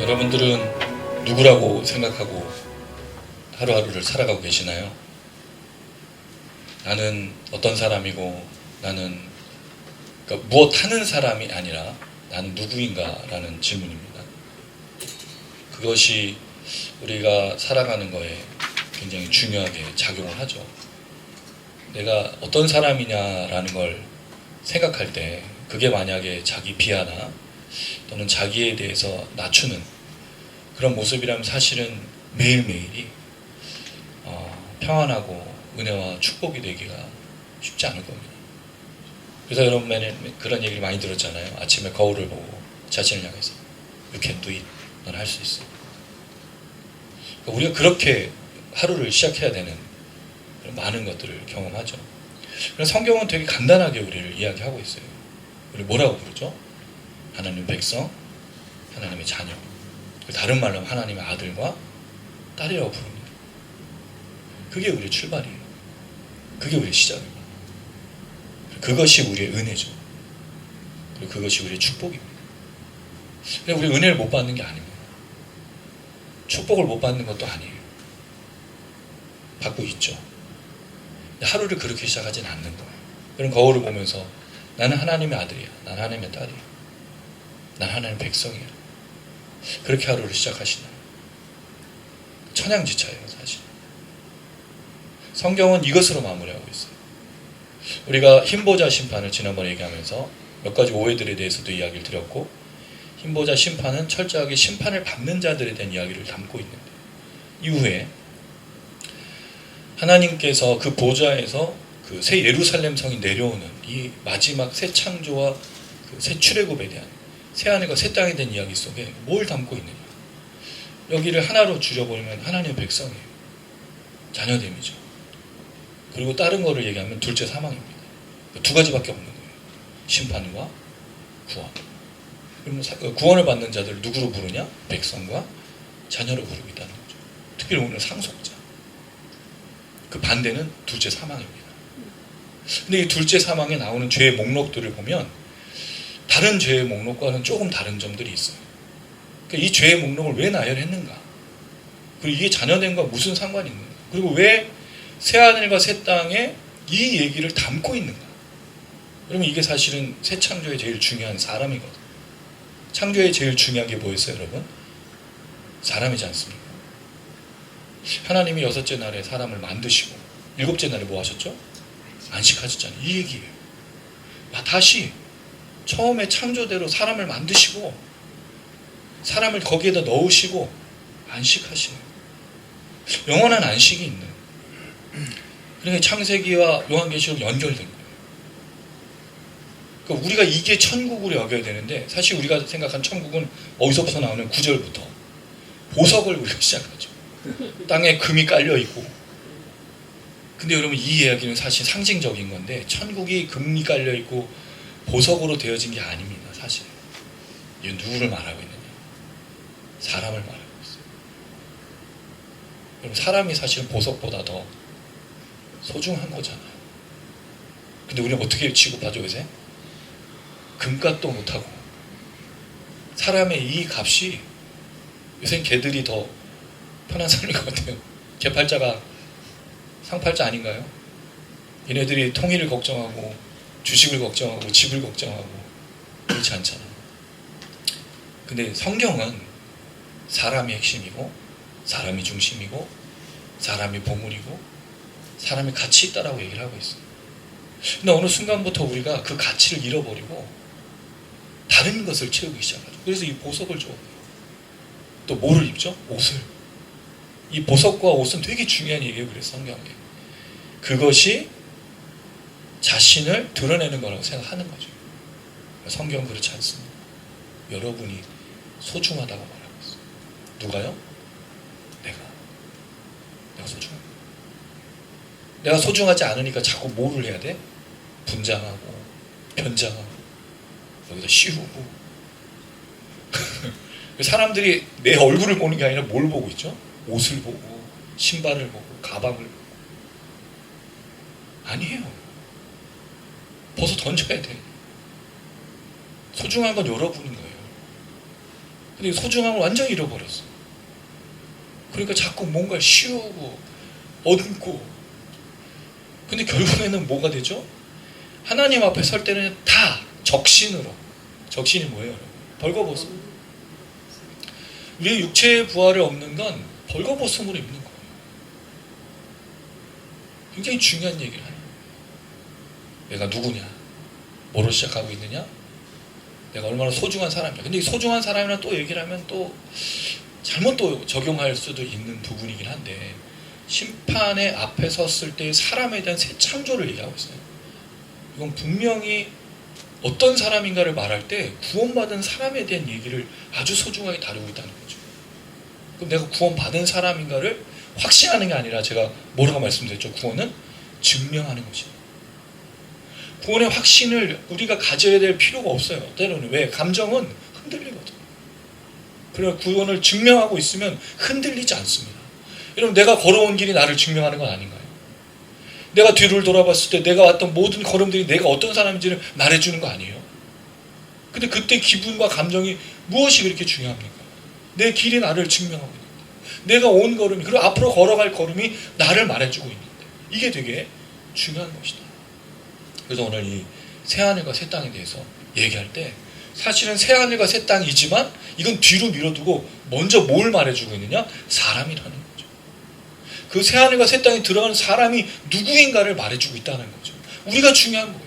여러분들은 누구라고 생각하고 하루하루를 살아가고 계시나요? 나는 어떤 사람이고, 나는 그러니까 무엇 하는 사람이 아니라 나는 누구인가 라는 질문입니다. 그것이 우리가 살아가는 거에 굉장히 중요하게 작용을 하죠. 내가 어떤 사람이냐라는 걸 생각할 때 그게 만약에 자기 비하나 또는 자기에 대해서 낮추는 그런 모습이라면 사실은 매일매일이 평안하고 은혜와 축복이 되기가 쉽지 않을 겁니다. 그래서 여러분 그런 얘기를 많이 들었잖아요. 아침에 거울을 보고 자신을 향해서 You can do it. 넌 할 수 있어. 우리가 그렇게 하루를 시작해야 되는 많은 것들을 경험하죠. 그래서 성경은 되게 간단하게 우리를 이야기하고 있어요. 우리 뭐라고 부르죠? 하나님의 백성, 하나님의 자녀. 다른 말로 하면 하나님의 아들과 딸이라고 부릅니다. 그게 우리의 출발이에요. 그게 우리의 시작입니다. 그것이 우리의 은혜죠. 그리고 그것이 우리의 축복입니다. 그냥 우리 은혜를 못 받는 게 아닙니다. 축복을 못 받는 것도 아니에요. 받고 있죠. 하루를 그렇게 시작하진 않는 거예요. 그런 거울을 보면서 나는 하나님의 아들이야. 나는 하나님의 딸이야. 난 하나님의 백성이야. 그렇게 하루를 시작하시나요? 천양지차예요, 사실. 성경은 이것으로 마무리하고 있어요. 우리가 흰보자 심판을 지난번에 얘기하면서 몇 가지 오해들에 대해서도 이야기를 드렸고, 흰보자 심판은 철저하게 심판을 받는 자들에 대한 이야기를 담고 있는데, 이후에 하나님께서 그 보좌에서 그 새 예루살렘 성이 내려오는 이 마지막 새 창조와 그 새 출애굽에 대한 새 하늘과 새 땅에 대한 이야기 속에 뭘 담고 있느냐. 여기를 하나로 줄여버리면 하나님의 백성이에요. 자녀됨이죠. 그리고 다른 거를 얘기하면 둘째 사망입니다. 두 가지밖에 없는 거예요. 심판과 구원. 그러면 구원을 받는 자들을 누구로 부르냐? 백성과 자녀로 부르고 있다는 거죠. 특별히 오늘 상속자. 그 반대는 둘째 사망입니다. 근데 이 둘째 사망에 나오는 죄의 목록들을 보면 다른 죄의 목록과는 조금 다른 점들이 있어요. 그러니까 이 죄의 목록을 왜 나열했는가? 그리고 이게 자녀됨과 무슨 상관이 있는가? 그리고 왜 새하늘과 새 땅에 이 얘기를 담고 있는가? 그러면 이게 사실은 새 창조의 제일 중요한 사람이거든요. 창조의 제일 중요한 게 뭐였어요, 여러분? 사람이지 않습니까? 하나님이 여섯째 날에 사람을 만드시고 일곱째 날에 뭐 하셨죠? 안식하셨잖아요. 이 얘기예요. 다시 처음에 창조대로 사람을 만드시고 사람을 거기에다 넣으시고 안식하시는 영원한 안식이 있는, 그러니까 창세기와 요한계시록 연결된 거예요. 그러니까 우리가 이게 천국으로 여겨야 되는데, 사실 우리가 생각한 천국은 어디서부터 나오는 9절부터 보석을 우리가 시작하죠. 땅에 금이 깔려 있고. 근데 여러분, 이 이야기는 사실 상징적인 건데, 천국이 금이 깔려 있고 보석으로 되어진 게 아닙니다. 사실 이건 누구를 말하고 있느냐? 사람을 말하고 있어요. 여러분, 사람이 사실은 보석보다 더 소중한 거잖아요. 근데 우리는 어떻게 취급하죠, 요새? 금값도 못하고. 사람의 이 값이, 요새는 개들이 더 편한 삶인 것 같아요. 개팔자가 상팔자 아닌가요? 얘네들이 통일을 걱정하고 주식을 걱정하고 집을 걱정하고 그렇지 않잖아요. 근데 성경은 사람이 핵심이고 사람이 중심이고 사람이 보물이고 사람이 가치 있다라고 얘기를 하고 있어요. 근데 어느 순간부터 우리가 그 가치를 잃어버리고 다른 것을 채우기 시작하죠. 그래서 이 보석을 줘요. 또 뭐를 입죠? 옷을. 이 보석과 옷은 되게 중요한 얘기예요. 그래서 성경에 그것이 자신을 드러내는 거라고 생각하는 거죠. 성경은 그렇지 않습니다. 여러분이 소중하다고 말하고 있어요. 누가요? 내가 소중합니다. 내가 소중하지 않으니까 자꾸 뭐를 해야 돼? 분장하고 변장하고 여기다 씌우고. 사람들이 내 얼굴을 보는 게 아니라 뭘 보고 있죠? 옷을 보고 신발을 보고 가방을 보고. 아니에요. 벗어 던져야 돼. 소중한 건 여러분인 거예요. 근데 소중함을 완전히 잃어버렸어. 그러니까 자꾸 뭔가 씌우고 얻고. 근데 결국에는 뭐가 되죠? 하나님 앞에 설 때는 다 적신으로. 적신이 뭐예요, 여러분? 벌거벗음. 우리의 육체의 부활을 얻는 건 벌거벗음으로 입는 거예요. 굉장히 중요한 얘기를 하는 거예요. 내가 누구냐? 뭐로 시작하고 있느냐? 내가 얼마나 소중한 사람이냐. 근데 이 소중한 사람이랑 또 얘기를 하면 또 잘못 또 적용할 수도 있는 부분이긴 한데, 심판의 앞에 섰을 때 사람에 대한 새 창조를 얘기하고 있어요. 이건 분명히 어떤 사람인가를 말할 때 구원받은 사람에 대한 얘기를 아주 소중하게 다루고 있다는 거죠. 그럼 내가 구원받은 사람인가를 확신하는 게 아니라, 제가 뭐라고 말씀드렸죠? 구원은 증명하는 것이다. 구원의 확신을 우리가 가져야 될 필요가 없어요. 때로는. 왜? 감정은 흔들리거든. 그래서 구원을 증명하고 있으면 흔들리지 않습니다. 여러분, 내가 걸어온 길이 나를 증명하는 건 아닌가요? 내가 뒤를 돌아봤을 때 내가 왔던 모든 걸음들이 내가 어떤 사람인지를 말해주는 거 아니에요? 근데 그때 기분과 감정이 무엇이 그렇게 중요합니까? 내 길이 나를 증명하고 있는데, 내가 온 걸음이, 그리고 앞으로 걸어갈 걸음이 나를 말해주고 있는데, 이게 되게 중요한 것이다. 그래서 오늘 이 새하늘과 새 땅에 대해서 얘기할 때, 사실은 새하늘과 새 땅이지만 이건 뒤로 밀어두고 먼저 뭘 말해주고 있느냐? 사람이라는 거죠. 그 새하늘과 새 땅에 들어가는 사람이 누구인가를 말해주고 있다는 거죠. 우리가 중요한 거예요.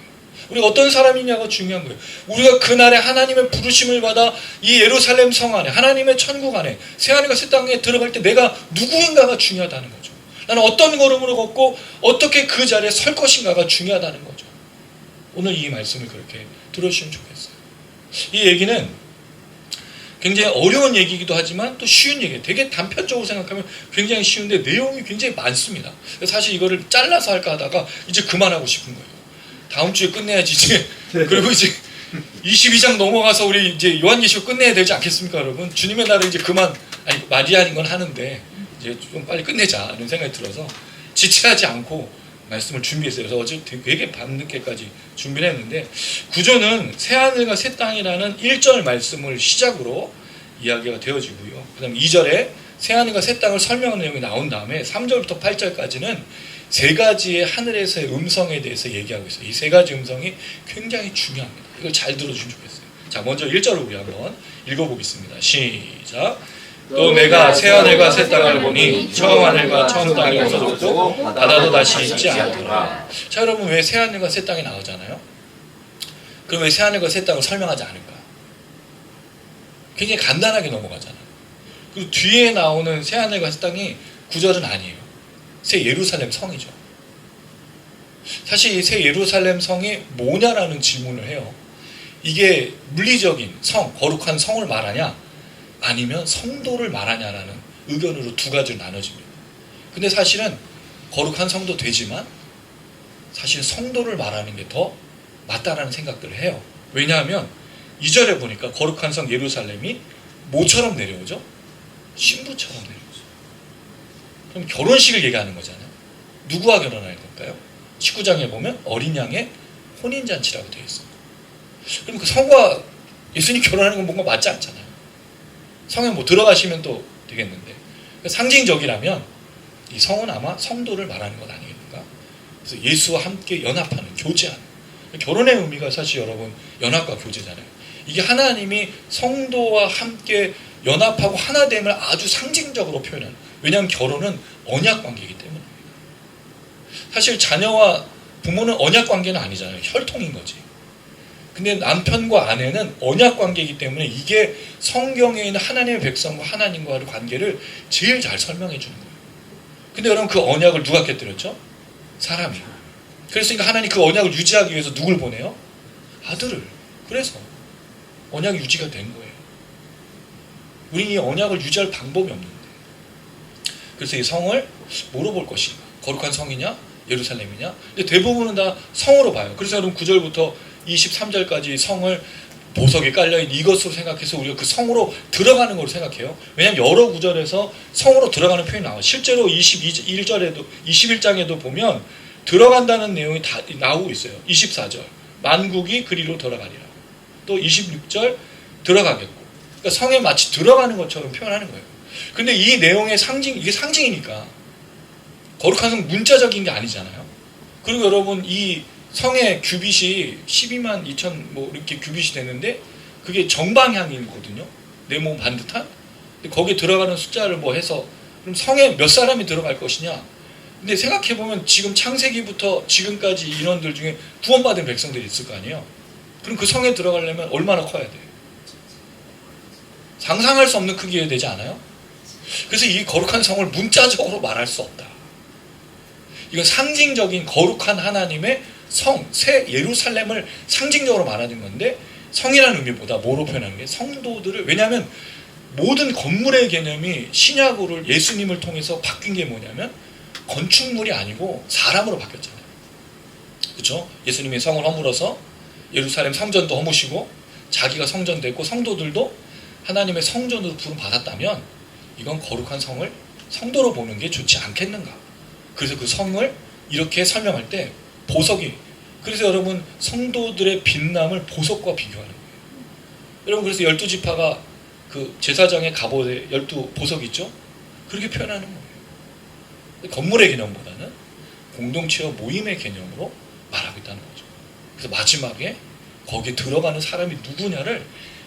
우리가 어떤 사람이냐가 중요한 거예요. 우리가 그날에 하나님의 부르심을 받아 이 예루살렘 성 안에, 하나님의 천국 안에, 새하늘과 새 땅에 들어갈 때 내가 누구인가가 중요하다는 거죠. 나는 어떤 걸음으로 걷고 어떻게 그 자리에 설 것인가가 중요하다는 거죠. 오늘 이 말씀을 그렇게 들어주시면 좋겠어요. 이 얘기는 굉장히 어려운 얘기이기도 하지만 또 쉬운 얘기예요. 되게 단편적으로 생각하면 굉장히 쉬운데 내용이 굉장히 많습니다. 사실 이거를 잘라서 할까 하다가 이제 그만하고 싶은 거예요. 다음 주에 끝내야지 이제. 그리고 이제 22장 넘어가서 우리 이제 요한계시록 끝내야 되지 않겠습니까, 여러분? 주님의 날은 이제 그만, 아니 말이 아닌 건 하는데 이제 좀 빨리 끝내자 이런 생각이 들어서 지체하지 않고 말씀을 준비했어요. 그래서 어제 되게 밤늦게까지 준비를 했는데, 구조는 새하늘과 새 땅이라는 1절 말씀을 시작으로 이야기가 되어지고요. 그 다음에 2절에 새하늘과 새 땅을 설명하는 내용이 나온 다음에 3절부터 8절까지는 세 가지의 하늘에서의 음성에 대해서 얘기하고 있어요. 이 세 가지 음성이 굉장히 중요합니다. 이걸 잘 들어주시면 좋겠어요. 자, 먼저 1절을 우리 한번 읽어보겠습니다. 시작. 또 내가 새하늘과 새 땅을 보니 처음 하늘과 처음 땅이 없어졌고 바다도 다시 있지 않더라. 자, 여러분, 왜 새하늘과 새 땅이 나오잖아요? 그럼 왜 새하늘과 새 땅을 설명하지 않을까? 굉장히 간단하게 넘어가잖아요. 그리고 뒤에 나오는 새하늘과 새 땅이 구절은 아니에요. 새 예루살렘 성이죠. 사실 이 새 예루살렘 성이 뭐냐라는 질문을 해요. 이게 물리적인 성, 거룩한 성을 말하냐? 아니면 성도를 말하냐라는 의견으로 두 가지로 나눠집니다. 근데 사실은 거룩한 성도 되지만 사실 성도를 말하는 게 더 맞다라는 생각들을 해요. 왜냐하면 2절에 보니까 거룩한 성 예루살렘이 뭐처럼 내려오죠? 신부처럼 내려오죠. 그럼 결혼식을 얘기하는 거잖아요. 누구와 결혼할 걸까요? 19장에 보면 어린 양의 혼인잔치라고 되어 있어요. 그럼 그 성과 예수님 결혼하는 건 뭔가 맞지 않잖아요. 성에 뭐 들어가시면 또 되겠는데, 상징적이라면 이 성은 아마 성도를 말하는 것 아니겠는가? 그래서 예수와 함께 연합하는, 교제하는, 결혼의 의미가 사실 여러분 연합과 교제잖아요. 이게 하나님이 성도와 함께 연합하고 하나됨을 아주 상징적으로 표현하는, 왜냐하면 결혼은 언약 관계이기 때문입니다. 사실 자녀와 부모는 언약 관계는 아니잖아요. 혈통인 거지. 근데 남편과 아내는 언약 관계이기 때문에 이게 성경에 있는 하나님의 백성과 하나님과의 관계를 제일 잘 설명해 주는 거예요. 근데 여러분, 그 언약을 누가 깨뜨렸죠? 사람이. 그랬으니까 하나님 그 언약을 유지하기 위해서 누굴 보내요? 아들을. 그래서 언약이 유지가 된 거예요. 우리는 이 언약을 유지할 방법이 없는데, 그래서 이 성을 뭐로 볼 것인가? 거룩한 성이냐? 예루살렘이냐? 근데 대부분은 다 성으로 봐요. 그래서 여러분 9절부터 23절까지 성을 보석이 깔려있는 이것으로 생각해서 우리가 그 성으로 들어가는 걸로 생각해요. 왜냐하면 여러 구절에서 성으로 들어가는 표현이 나와요. 실제로 21절에도 21장에도 보면 들어간다는 내용이 다 나오고 있어요. 24절 만국이 그리로 들어가리라. 또 26절 들어가겠고, 그러니까 성에 마치 들어가는 것처럼 표현하는 거예요. 근데 이 내용의 이게 상징이니까 거룩한 성 문자적인 게 아니잖아요. 그리고 여러분 이 성의 규빗이 12만 2천 뭐 이렇게 규빗이 되는데 그게 정방향이거든요. 내 몸 반듯한. 거기에 들어가는 숫자를 뭐 해서 그럼 성에 몇 사람이 들어갈 것이냐. 근데 생각해보면 지금 창세기부터 지금까지 인원들 중에 구원받은 백성들이 있을 거 아니에요. 그럼 그 성에 들어가려면 얼마나 커야 돼요? 상상할 수 없는 크기여야 되지 않아요? 그래서 이 거룩한 성을 문자적으로 말할 수 없다. 이건 상징적인 거룩한 하나님의 성, 새 예루살렘을 상징적으로 말하는 건데 성이라는 의미보다 뭐로 표현하는 게 성도들을, 왜냐하면 모든 건물의 개념이 신약으로 예수님을 통해서 바뀐 게 뭐냐면 건축물이 아니고 사람으로 바뀌었잖아요. 그렇죠? 예수님이 성을 허물어서 예루살렘 성전도 허무시고 자기가 성전 됐고 성도들도 하나님의 성전으로 부름 받았다면 이건 거룩한 성을 성도로 보는 게 좋지 않겠는가. 그래서 그 성을 이렇게 설명할 때 보석이, 그래서 여러분 성도들의 빛남을 보석과 비교하는 거예요. 여러분 그래서 12지파가 그 제사장의 갑옷에 12보석 있죠? 그렇게 표현하는 거예요. 건물의 개념보다는 공동체와 모임의 개념으로 말하고 있다는 거죠. 그래서 마지막에 거기에 들어가는 사람이 누구냐를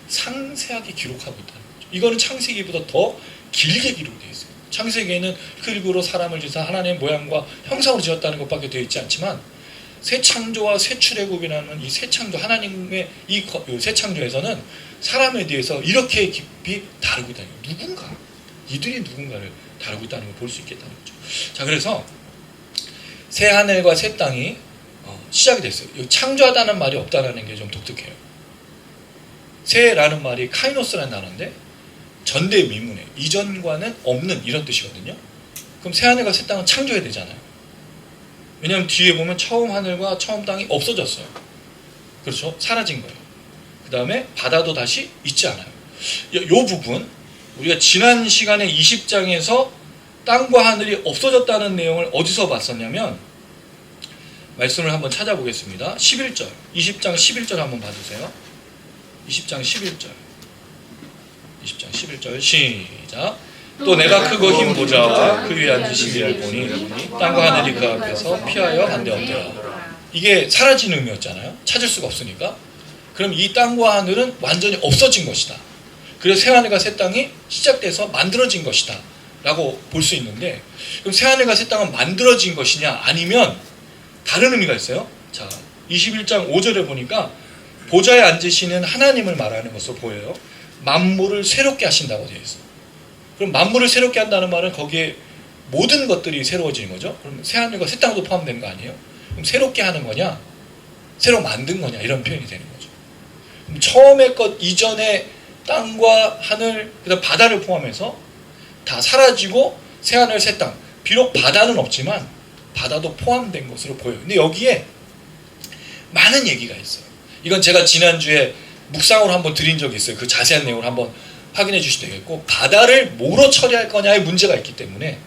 상세하게 기록하고 있다는 거죠. 이거는 창세기보다 더 길게 기록되어 있어요. 창세기에는 흙으로 사람을 지어서 하나님의 모양과 형상으로 지었다는 것밖에 되어 있지 않지만 새 창조와 새 출애굽이라는 이 새 창조, 하나님의 이 새 창조에서는 사람에 대해서 이렇게 깊이 다루고 있다는 거예요. 누군가, 이들이 누군가를 다루고 있다는 걸 볼 수 있겠다는 거죠. 자, 그래서 새 하늘과 새 땅이 시작이 됐어요. 여기 창조하다는 말이 없다는 게 좀 독특해요. 새라는 말이 카이노스라는 단어인데 전대미문에 이전과는 없는 이런 뜻이거든요. 그럼 새 하늘과 새 땅은 창조해야 되잖아요. 왜냐하면 뒤에 보면 처음 하늘과 처음 땅이 없어졌어요. 그렇죠? 사라진 거예요. 그 다음에 바다도 다시 있지 않아요. 이 부분 우리가 지난 시간에 20장에서 땅과 하늘이 없어졌다는 내용을 어디서 봤었냐면 말씀을 한번 찾아보겠습니다. 11절 20장 11절 한번 봐주세요. 20장 11절 20장 11절 시작. 또 내가 크고 흰 보좌와 그 위에 앉으신 이를 보니 땅과 하늘이 그 앞에서 피하여 한데없더라. 이게 사라진 의미였잖아요. 찾을 수가 없으니까. 그럼 이 땅과 하늘은 완전히 없어진 것이다. 그래서 새 하늘과 새 땅이 시작돼서 만들어진 것이다 라고 볼 수 있는데, 그럼 새 하늘과 새 땅은 만들어진 것이냐 아니면 다른 의미가 있어요. 자, 21장 5절에 보니까 보좌에 앉으시는 하나님을 말하는 것으로 보여요. 만물을 새롭게 하신다고 되어 있어요. 그럼 만물을 새롭게 한다는 말은 거기에 모든 것들이 새로워지는 거죠. 그럼 새 하늘과 새 땅도 포함되는 거 아니에요? 그럼 새롭게 하는 거냐, 새로 만든 거냐, 이런 표현이 되는 거죠. 그럼 처음의 것 이전의 땅과 하늘, 그다음 바다를 포함해서 다 사라지고 새 하늘 새 땅, 비록 바다는 없지만 바다도 포함된 것으로 보여요. 근데 여기에 많은 얘기가 있어요. 이건 제가 지난주에 묵상으로 한번 드린 적이 있어요. 그 자세한 내용을 한번 확인해 주시면 되겠고, 바다를 뭐로 처리할 거냐의 문제가 있기 때문에,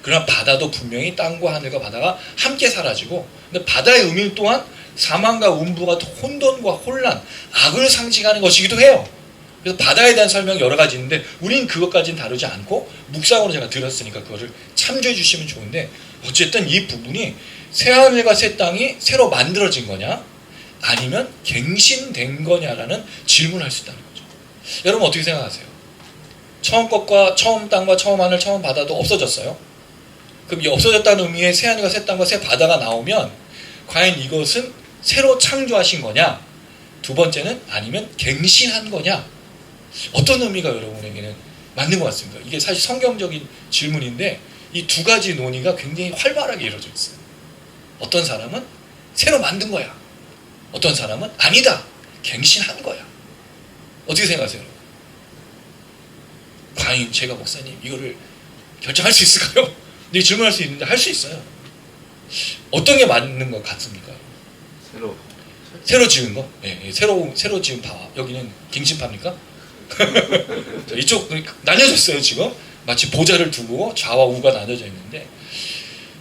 그러나 바다도 분명히 땅과 하늘과 바다가 함께 사라지고, 근데 바다의 의미 또한 사망과 운부가 혼돈과 혼란, 악을 상징하는 것이기도 해요. 그래서 바다에 대한 설명이 여러 가지 있는데 우린 그것까지는 다루지 않고 묵상으로 제가 드렸으니까 그거를 참조해 주시면 좋은데, 어쨌든 이 부분이 새 하늘과 새 땅이 새로 만들어진 거냐 아니면 갱신된 거냐라는 질문을 할 수 있다는 거죠. 여러분 어떻게 생각하세요? 처음 것과 처음 땅과 처음 하늘 처음 바다도 없어졌어요. 그럼 이 없어졌다는 의미의 새 하늘과 새 땅과 새 바다가 나오면 과연 이것은 새로 창조하신 거냐, 두 번째는 아니면 갱신한 거냐, 어떤 의미가 여러분에게는 맞는 것 같습니다. 이게 사실 성경적인 질문인데 이 두 가지 논의가 굉장히 활발하게 이루어져 있어요. 어떤 사람은 새로 만든 거야, 어떤 사람은 아니다, 갱신한 거야. 어떻게 생각하세요? 과연 제가 목사님 이거를 결정할 수 있을까요? 근데 질문할 수 있는데 할 수 있어요. 어떤 게 맞는 것 같습니까? 새로 지은 거? 네, 새로 지은 파. 여기는 갱신파입니까? 이쪽 나뉘어졌어요. 지금 마치 보좌를 두고 좌와 우가 나뉘어져 있는데,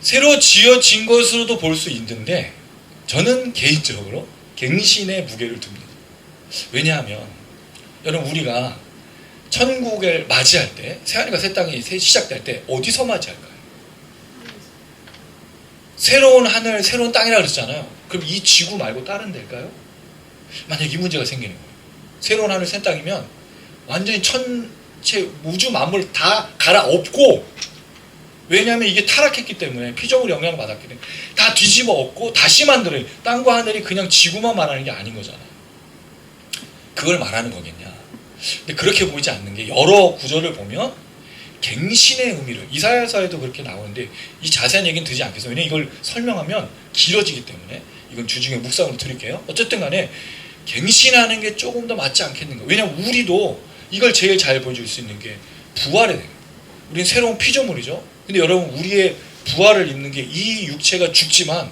새로 지어진 것으로도 볼 수 있는데 저는 개인적으로 갱신의 무게를 둡니다. 왜냐하면 여러분 우리가 천국을 맞이할 때, 새하늘과 새 땅이 시작될 때 어디서 맞이할까요? 새로운 하늘, 새로운 땅이라 그랬잖아요. 그럼 이 지구 말고 다른 데일까요? 만약 이 문제가 생기는 거예요. 새로운 하늘, 새 땅이면 완전히 천체 우주 만물 다 갈아엎고, 왜냐하면 이게 타락했기 때문에, 피조물 영향을 받았기 때문에 다 뒤집어 엎고 다시 만들어요. 땅과 하늘이 그냥 지구만 말하는 게 아닌 거잖아요. 그걸 말하는 거겠냐. 근데 그렇게 보이지 않는 게, 여러 구절을 보면 갱신의 의미를, 이사야서에도 그렇게 나오는데 이 자세한 얘기는 드리지 않겠어요. 왜냐면 이걸 설명하면 길어지기 때문에 이건 주중에 묵상으로 드릴게요. 어쨌든 간에 갱신하는 게 조금 더 맞지 않겠는가. 왜냐면 우리도 이걸 제일 잘 보여줄 수 있는 게 부활에 대해요. 우리는 새로운 피조물이죠. 근데 여러분, 우리의 부활을 입는 게, 이 육체가 죽지만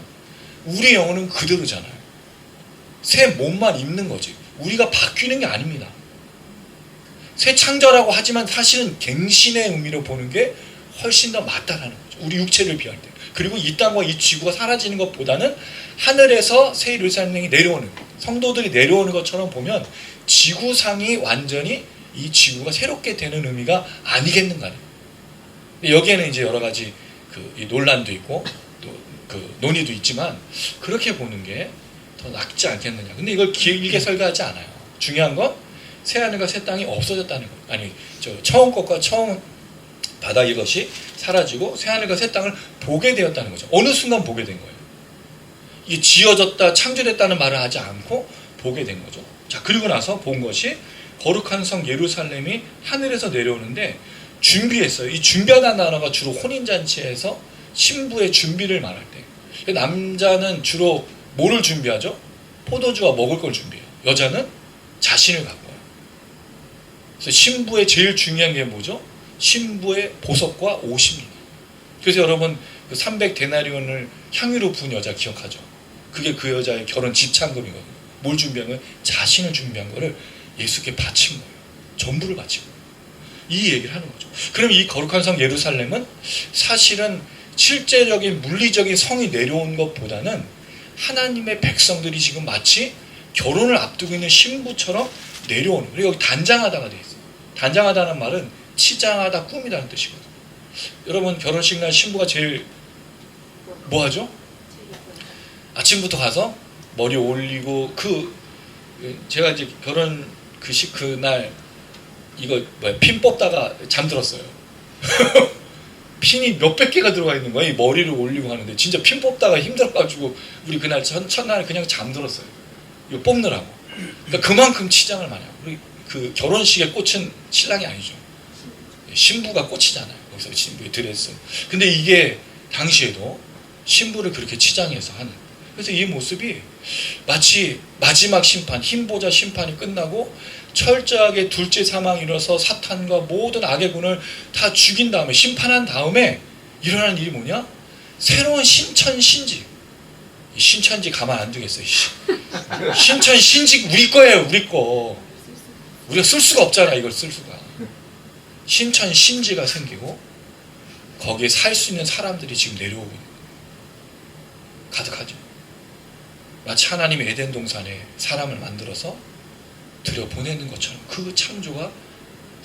우리 영혼은 그대로잖아요. 새 몸만 입는 거지. 우리가 바뀌는 게 아닙니다. 새 창조라고 하지만 사실은 갱신의 의미로 보는 게 훨씬 더 맞다라는 거죠. 우리 육체를 비할 때. 그리고 이 땅과 이 지구가 사라지는 것보다는 하늘에서 새 예루살렘이 내려오는, 성도들이 내려오는 것처럼 보면 지구상이 완전히 이 지구가 새롭게 되는 의미가 아니겠는가. 여기에는 이제 여러 가지 이 논란도 있고 또 그 논의도 있지만, 그렇게 보는 게 더 낫지 않겠느냐. 근데 이걸 길게 설교하지 않아요. 중요한 건 새하늘과 새 땅이 없어졌다는 거예요. 아니, 처음 것과 처음 바다, 이것이 사라지고 새하늘과 새 땅을 보게 되었다는 거죠. 어느 순간 보게 된 거예요. 이게 지어졌다, 창조됐다는 말을 하지 않고 보게 된 거죠. 자, 그리고 나서 본 것이 거룩한 성 예루살렘이 하늘에서 내려오는데 준비했어요. 이 준비하다는 단어가 주로 혼인잔치에서 신부의 준비를 말할 때, 남자는 주로 뭐를 준비하죠? 포도주와 먹을 걸 준비해요. 여자는 자신을 갖고요. 그래서 신부의 제일 중요한 게 뭐죠? 신부의 보석과 옷입니다. 그래서 여러분, 그 300데나리온을 향유로 부은 여자 기억하죠? 그게 그 여자의 결혼 집창금이거든요. 뭘 준비한 거예요? 자신을 준비한 거를 예수께 바친 거예요. 전부를 바친 거예요. 이 얘기를 하는 거죠. 그럼 이 거룩한 성 예루살렘은 사실은 실제적인 물리적인 성이 내려온 것보다는 하나님의 백성들이 지금 마치 결혼을 앞두고 있는 신부처럼 내려오는, 그리고 여기 단장하다가 되어 있어요. 단장하다는 말은 치장하다, 꾸미다는 뜻이거든요. 여러분, 결혼식 날 신부가 제일 뭐 하죠? 아침부터 가서 머리 올리고, 제가 이제 결혼 그날 이거 핀 뽑다가 잠들었어요. 핀이 몇백 개가 들어가 있는 거야. 이 머리를 올리고 하는데 진짜 핀 뽑다가 힘들어가지고 우리 그날 첫날 그냥 잠들었어요. 이거 뽑느라고. 그러니까 그만큼 치장을 많이 하고, 우리 그 결혼식에 꽃은 신랑이 아니죠. 신부가 꽃이잖아요. 거기서 신부의 드레스. 근데 이게 당시에도 신부를 그렇게 치장해서 하는. 그래서 이 모습이 마치 마지막 심판, 흰보자 심판이 끝나고 철저하게 둘째 사망이 일어서 사탄과 모든 악의 군을 다 죽인 다음에, 심판한 다음에 일어나는 일이 뭐냐? 새로운 신천신직. 신천지 가만 안 두겠어요. 신천신직 우리 거예요. 우리 거. 우리가 쓸 수가 없잖아. 이걸 쓸 수가. 신천신지가 생기고 거기에 살 수 있는 사람들이 지금 내려오고 있는 거예요. 가득하죠. 마치 하나님이 에덴 동산에 사람을 만들어서 들여보내는 것처럼 그 창조가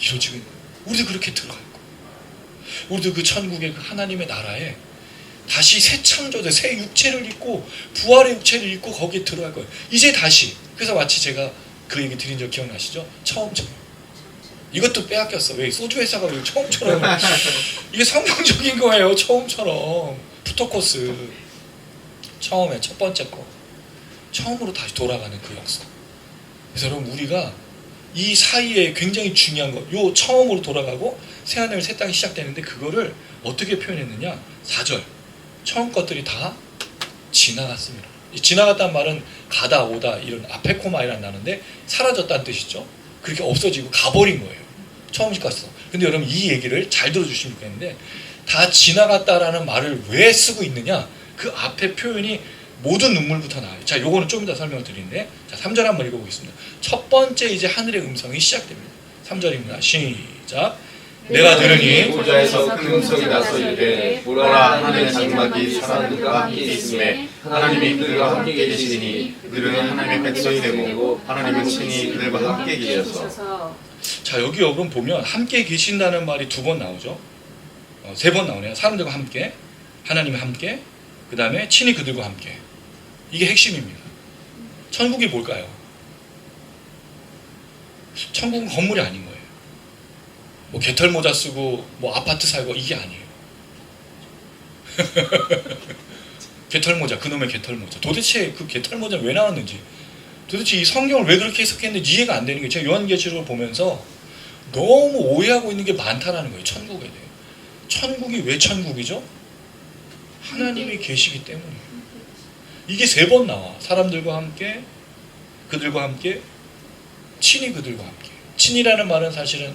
이루어지고 있는 거예요. 우리도 그렇게 들어갈 거예요. 우리도 그 천국의 그 하나님의 나라에 다시 새 창조된 새 육체를 입고, 부활의 육체를 입고 거기에 들어갈 거예요. 이제 다시. 그래서 마치 제가 그 얘기 드린 적 기억나시죠? 처음처럼. 이것도 빼앗겼어. 왜? 소주 회사가 왜 처음처럼. 이게 성경적인 거예요. 처음처럼. 푸토코스. 처음에 첫 번째 거. 처음으로 다시 돌아가는 그 역사. 그래서 여러분, 우리가 이 사이에 굉장히 중요한 거, 요 처음으로 돌아가고 새하늘 새 땅이 시작되는데, 그거를 어떻게 표현했느냐? 4절. 처음 것들이 다 지나갔습니다. 지나갔다는 말은 가다 오다 이런 아페코마이라는 단어인데 사라졌다는 뜻이죠. 그렇게 없어지고 가버린 거예요. 처음 갔어. 근데 여러분, 이 얘기를 잘 들어주시면 좋겠는데, 다 지나갔다라는 말을 왜 쓰고 있느냐? 그 앞에 표현이 모든 눈물부터 나와요. 자, 요거는 좀 이따 설명을 드리는데, 자, 3절 한번 읽어보겠습니다. 첫 번째 이제 하늘의 음성이 시작됩니다. 3절입니다. 시작. 내가 들으니 보좌에서 큰 음성이 나서 이르되 보라 하늘의 장막이 사람들과 함께 있음에 하나님이 그들과 함께 계시니 그들은 하나님의 백성이 되고 하나님은 친히 그들과 함께 계셔서. 자, 여기 여러분 보면 함께 계신다는 말이 2번 나오죠. 3번 나오네요. 사람들과 함께, 하나님과 함께, 그 다음에 친히 그들과 함께. 이게 핵심입니다. 천국이 뭘까요? 천국은 건물이 아닌 거예요. 뭐 개털 모자 쓰고 뭐 아파트 살고 이게 아니에요. 개털 모자, 그놈의 개털 모자. 도대체 그 개털 모자는 왜 나왔는지, 도대체 이 성경을 왜 그렇게 해석했는지 이해가 안 되는 게, 제가 요한계시록을 보면서 너무 오해하고 있는 게 많다라는 거예요. 천국에 대해. 천국이 왜 천국이죠? 하나님이 계시기 때문이에요. 이게 3번 나와. 사람들과 함께, 그들과 함께, 친히 그들과 함께. 친이라는 말은 사실은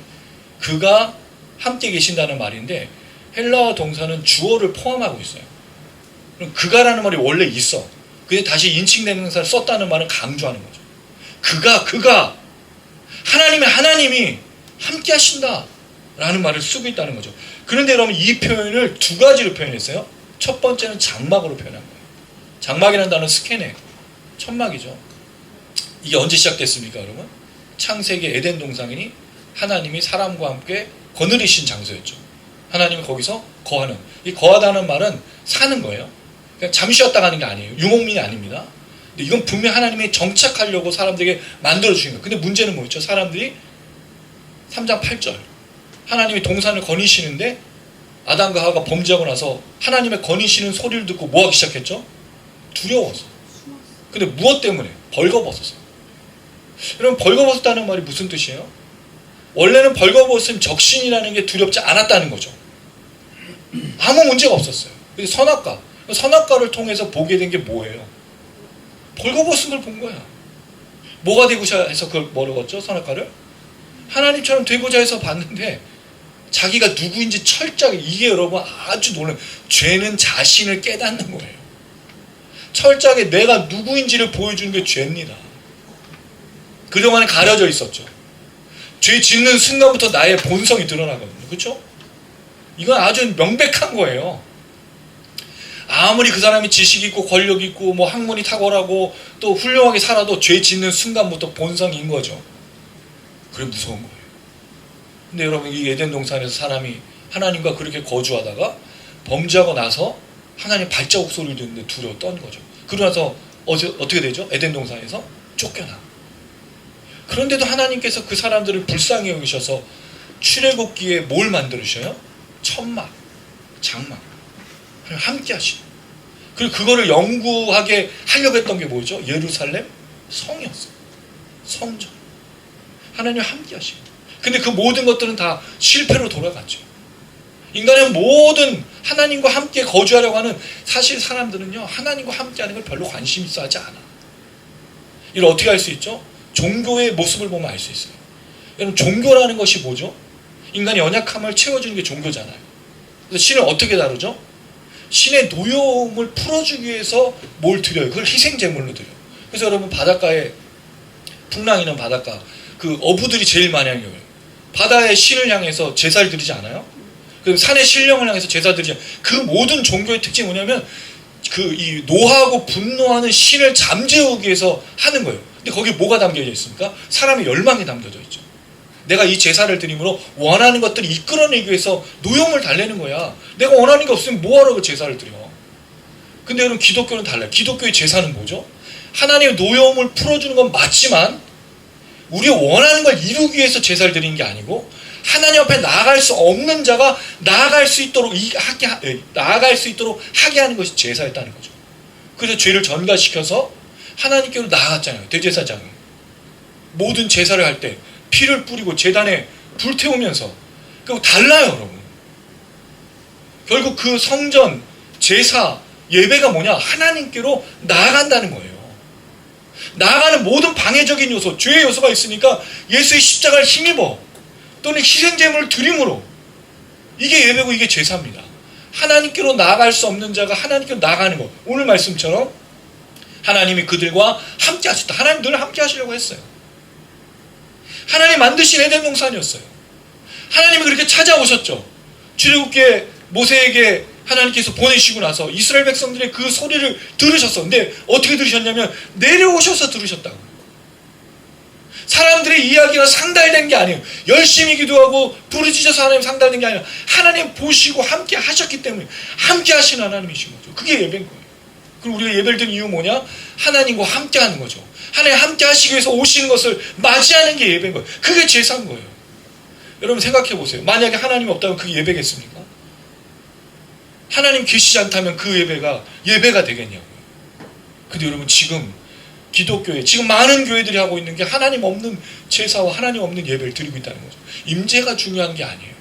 그가 함께 계신다는 말인데 헬라어 동사는 주어를 포함하고 있어요. 그럼 그가라는 말이 원래 있어. 근데 다시 인칭대명사를 썼다는 말은 강조하는 거죠. 그가 하나님이 함께 하신다 라는 말을 쓰고 있다는 거죠. 그런데 여러분 이 표현을 2가지로 표현했어요. 첫 번째는 장막으로 표현한 거예요. 장막이라는 단어는 스케네, 천막이죠. 이게 언제 시작됐습니까, 여러분? 창세기 에덴 동산이니 하나님이 사람과 함께 거느리신 장소였죠. 하나님이 거기서 거하는, 이 거하다는 말은 사는 거예요. 그냥 잠시 쉬었다 가는 게 아니에요. 유목민이 아닙니다. 근데 이건 분명 하나님이 정착하려고 사람들에게 만들어주신 거예요. 근데 문제는 뭐였죠? 사람들이 3장 8절 하나님이 동산을 거니시는데 아담과 하와가 범죄하고 나서 하나님의 거니시는 소리를 듣고 뭐하기 시작했죠? 두려워서. 근데 무엇 때문에? 벌거벗어서. 여러분, 벌거벗었다는 말이 무슨 뜻이에요? 원래는 벌거벗은 적신이라는 게 두렵지 않았다는 거죠. 아무 문제가 없었어요. 그래서 선악과를 통해서 보게 된 게 뭐예요? 벌거벗은 걸 본 거야. 뭐가 되고자 해서 그걸 뭐라고 했죠? 선악과를? 하나님처럼 되고자 해서 봤는데 자기가 누구인지 철저하게, 이게 여러분 아주 놀라운, 죄는 자신을 깨닫는 거예요. 철저하게 내가 누구인지를 보여주는 게 죄입니다. 그동안에 가려져 있었죠. 죄 짓는 순간부터 나의 본성이 드러나거든요. 그렇죠? 이건 아주 명백한 거예요. 아무리 그 사람이 지식 있고 권력 있고 뭐 학문이 탁월하고 또 훌륭하게 살아도 죄 짓는 순간부터 본성인 거죠. 그래 무서운 거예요. 근데 여러분, 이 에덴 동산에서 사람이 하나님과 그렇게 거주하다가 범죄하고 나서 하나님 발자국 소리를 듣는데 두려워 떤 거죠. 그러고 나서 어떻게 되죠? 에덴 동산에서 쫓겨나. 그런데도 하나님께서 그 사람들을 불쌍히 여기셔서 출애굽기에 뭘 만들으셔요? 천막, 장막, 함께 하시는. 그리고 그거를 영구하게 하려고 했던 게 뭐죠? 예루살렘 성이었어요. 성전. 하나님 함께 하시고. 근데 그 모든 것들은 다 실패로 돌아갔죠. 인간의 모든 하나님과 함께 거주하려고 하는, 사실 사람들은요, 하나님과 함께 하는 걸 별로 관심 있어 하지 않아. 이걸 어떻게 알 수 있죠? 종교의 모습을 보면 알 수 있어요. 여러분, 종교라는 것이 뭐죠? 인간의 연약함을 채워주는 게 종교잖아요. 그래서 신을 어떻게 다루죠? 신의 노여움을 풀어주기 위해서 뭘 드려요? 그걸 희생제물로 드려요. 그래서 여러분, 바닷가에, 풍랑이는 바닷가, 그 어부들이 제일 많이 하는 거예요. 바다의 신을 향해서 제사를 드리지 않아요? 그 산의 신령을 향해서 제사 드리지 않아요? 그 모든 종교의 특징이 뭐냐면 이 노하고 분노하는 신을 잠재우기 위해서 하는 거예요. 근데 거기 뭐가 담겨져 있습니까? 사람의 열망이 담겨져 있죠. 내가 이 제사를 드림으로 원하는 것들을 이끌어내기 위해서 노여움을 달래는 거야. 내가 원하는 게 없으면 뭐하러 그 제사를 드려? 근데 여러분, 기독교는 달라요. 기독교의 제사는 뭐죠? 하나님의 노여움을 풀어주는 건 맞지만 우리가 원하는 걸 이루기 위해서 제사를 드리는 게 아니고 하나님 앞에 나아갈 수 없는 자가 나아갈 수 있도록 하게 하는 것이 제사였다는 거죠. 그래서 죄를 전가시켜서 하나님께로 나아갔잖아요. 대제사장이. 모든 제사를 할 때 피를 뿌리고 제단에 불태우면서. 그리고 달라요, 여러분. 결국 그 성전, 제사, 예배가 뭐냐? 하나님께로 나아간다는 거예요. 나아가는 모든 방해적인 요소, 죄의 요소가 있으니까 예수의 십자가를 힘입어 또는 희생제물을 드림으로, 이게 예배고 이게 제사입니다. 하나님께로 나아갈 수 없는 자가 하나님께로 나아가는 것. 오늘 말씀처럼 하나님이 그들과 함께 하셨다. 하나님 늘 함께 하시려고 했어요. 하나님 만드신 에덴 동산이었어요. 하나님이 그렇게 찾아오셨죠. 출애굽기에 모세에게 하나님께서 보내시고 나서 이스라엘 백성들의 그 소리를 들으셨어. 근데 어떻게 들으셨냐면 내려오셔서 들으셨다고. 사람들의 이야기가 상달된 게 아니에요. 열심히 기도하고 부르짖어서 하나님 상달된 게 아니라 하나님 보시고 함께 하셨기 때문에 함께 하시는 하나님이신 거죠. 그게 예배인 거예요. 그리고 우리가 예배를 드는 이유 뭐냐? 하나님과 함께 하는 거죠. 하나님 함께 하시기 위해서 오시는 것을 맞이하는 게 예배인 거예요. 그게 제사인 거예요. 여러분 생각해 보세요. 만약에 하나님이 없다면 그게 예배겠습니까? 하나님 계시지 않다면 그 예배가 되겠냐고요. 근데 여러분 지금 기독교에 지금 많은 교회들이 하고 있는 게 하나님 없는 제사와 하나님 없는 예배를 드리고 있다는 거죠. 임재가 중요한 게 아니에요.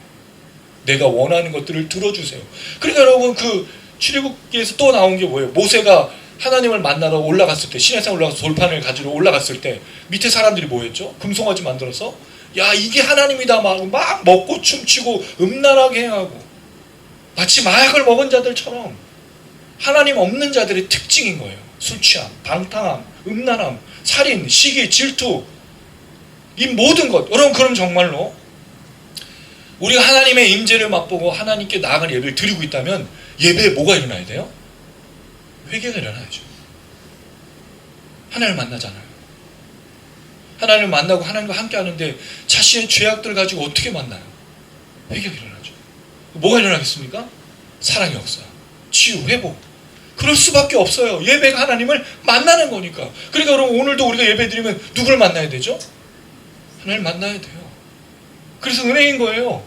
내가 원하는 것들을 들어주세요. 그러니까 여러분 그 출애굽기에서 또 나온 게 뭐예요? 모세가 하나님을 만나러 올라갔을 때 시내산 올라가서 돌판을 가지러 올라갔을 때 밑에 사람들이 뭐 했죠? 금송아지 만들어서 야 이게 하나님이다 막 먹고 춤추고 음란하게 행하고 마치 마약을 먹은 자들처럼 하나님 없는 자들의 특징인 거예요. 술 취함, 방탕함, 음란함, 살인, 시기, 질투 이 모든 것. 여러분 그럼 정말로 우리가 하나님의 임재를 맛보고 하나님께 나아가는 예배를 드리고 있다면 예배에 뭐가 일어나야 돼요? 회개가 일어나야죠. 하나님을 만나잖아요. 하나님을 만나고 하나님과 함께 하는데 자신의 죄악들을 가지고 어떻게 만나요? 회개가 일어나죠. 뭐가 일어나겠습니까? 사랑의 역사, 치유, 회복. 그럴 수밖에 없어요. 예배가 하나님을 만나는 거니까. 그러니까 여러분 오늘도 우리가 예배 드리면 누구를 만나야 되죠? 하나님을 만나야 돼요. 그래서 은혜인 거예요.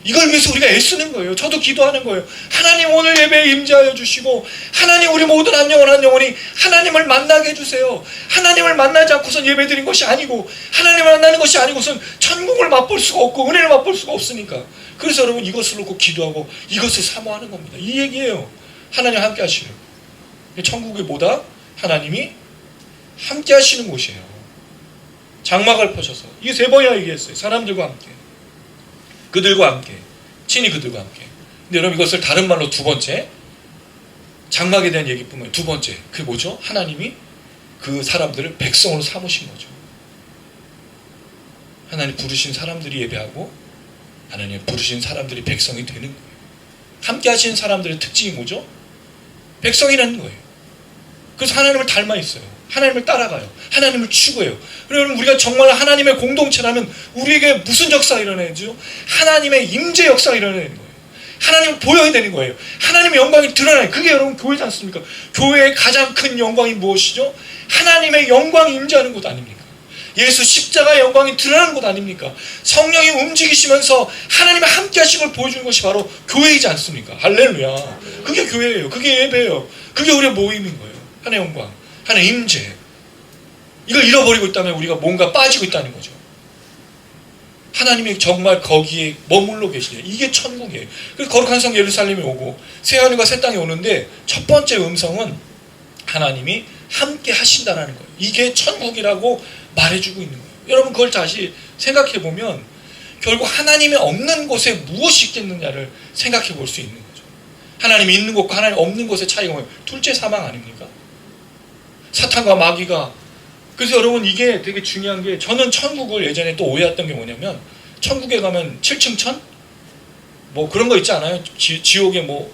이걸 위해서 우리가 애쓰는 거예요. 저도 기도하는 거예요. 하나님 오늘 예배에 임재하여 주시고 하나님 우리 모든 한 영혼이 하나님을 만나게 해주세요. 하나님을 만나지 않고선 예배 드린 것이 아니고 하나님을 만나는 것이 아니고선 천국을 맛볼 수가 없고 은혜를 맛볼 수가 없으니까. 그래서 여러분 이것을 놓고 기도하고 이것을 사모하는 겁니다. 이 얘기예요. 하나님 함께 하시는. 천국이 뭐다? 하나님이 함께 하시는 곳이에요. 장막을 펴셔서 이게 3번이나 얘기했어요. 사람들과 함께, 그들과 함께, 친히 그들과 함께. 근데 여러분 이것을 다른 말로 두 번째, 장막에 대한 얘기뿐만 두 번째, 그게 뭐죠? 하나님이 그 사람들을 백성으로 삼으신 거죠. 하나님 부르신 사람들이 예배하고 하나님 부르신 사람들이 백성이 되는 거예요. 함께 하시는 사람들의 특징이 뭐죠? 백성이라는 거예요. 그래서 하나님을 닮아 있어요. 하나님을 따라가요. 하나님을 추구해요. 그러면 우리가 정말 하나님의 공동체라면 우리에게 무슨 역사가 일어나야죠? 하나님의 임재 역사가 일어나는 거예요. 하나님을 보여야 되는 거예요. 하나님의 영광이 드러나요. 그게 여러분 교회지 않습니까? 교회의 가장 큰 영광이 무엇이죠? 하나님의 영광이 임재하는 것 아닙니까? 예수 십자가의 영광이 드러나는 것 아닙니까? 성령이 움직이시면서 하나님의 함께 하신 걸 보여주는 것이 바로 교회이지 않습니까? 할렐루야. 그게 교회예요. 그게 예배예요. 그게 우리의 모임인 거예요. 하나님의 영광, 하나님의 임재. 이걸 잃어버리고 있다면 우리가 뭔가 빠지고 있다는 거죠. 하나님이 정말 거기에 머물러 계시냐. 이게 천국이에요. 그래서 거룩한 성 예루살렘에 오고 새하늘과 새 땅에 오는데 첫 번째 음성은 하나님이 함께 하신다라는 거예요. 이게 천국이라고 말해주고 있는 거예요. 여러분 그걸 다시 생각해 보면 결국 하나님이 없는 곳에 무엇이 있겠느냐를 생각해 볼 수 있는 거죠. 하나님이 있는 곳과 하나님 없는 곳의 차이가 뭐예요? 둘째 사망 아닙니까? 사탄과 마귀가. 그래서 여러분 이게 되게 중요한 게 저는 천국을 예전에 또 오해했던 게 뭐냐면 천국에 가면 7층 천? 뭐 그런 거 있지 않아요? 지옥에 뭐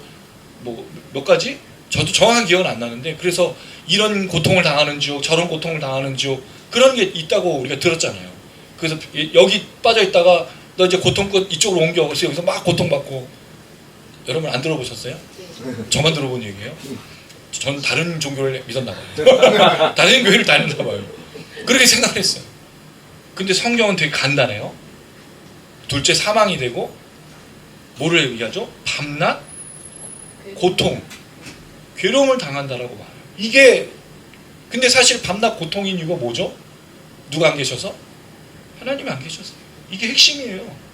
몇 가지? 저도 정확한 기억은 안 나는데 그래서 이런 고통을 당하는 지옥 저런 고통을 당하는 지옥 그런 게 있다고 우리가 들었잖아요. 그래서 여기 빠져 있다가 너 이제 고통 끝 이쪽으로 옮겨. 그래서 여기서 막 고통받고. 여러분 안 들어보셨어요? 저만 들어본 얘기예요? 전 다른 종교를 믿었나 봐요. 다른 교회를 다녔나 봐요. 그렇게 생각을 했어요. 근데 성경은 되게 간단해요. 둘째 사망이 되고 뭐를 얘기하죠? 밤낮 고통 괴로움을 당한다라고 말해요. 이게 근데 사실 밤낮 고통인 이유가 뭐죠? 누가 안 계셔서? 하나님이 안 계셨어요. 이게 핵심이에요.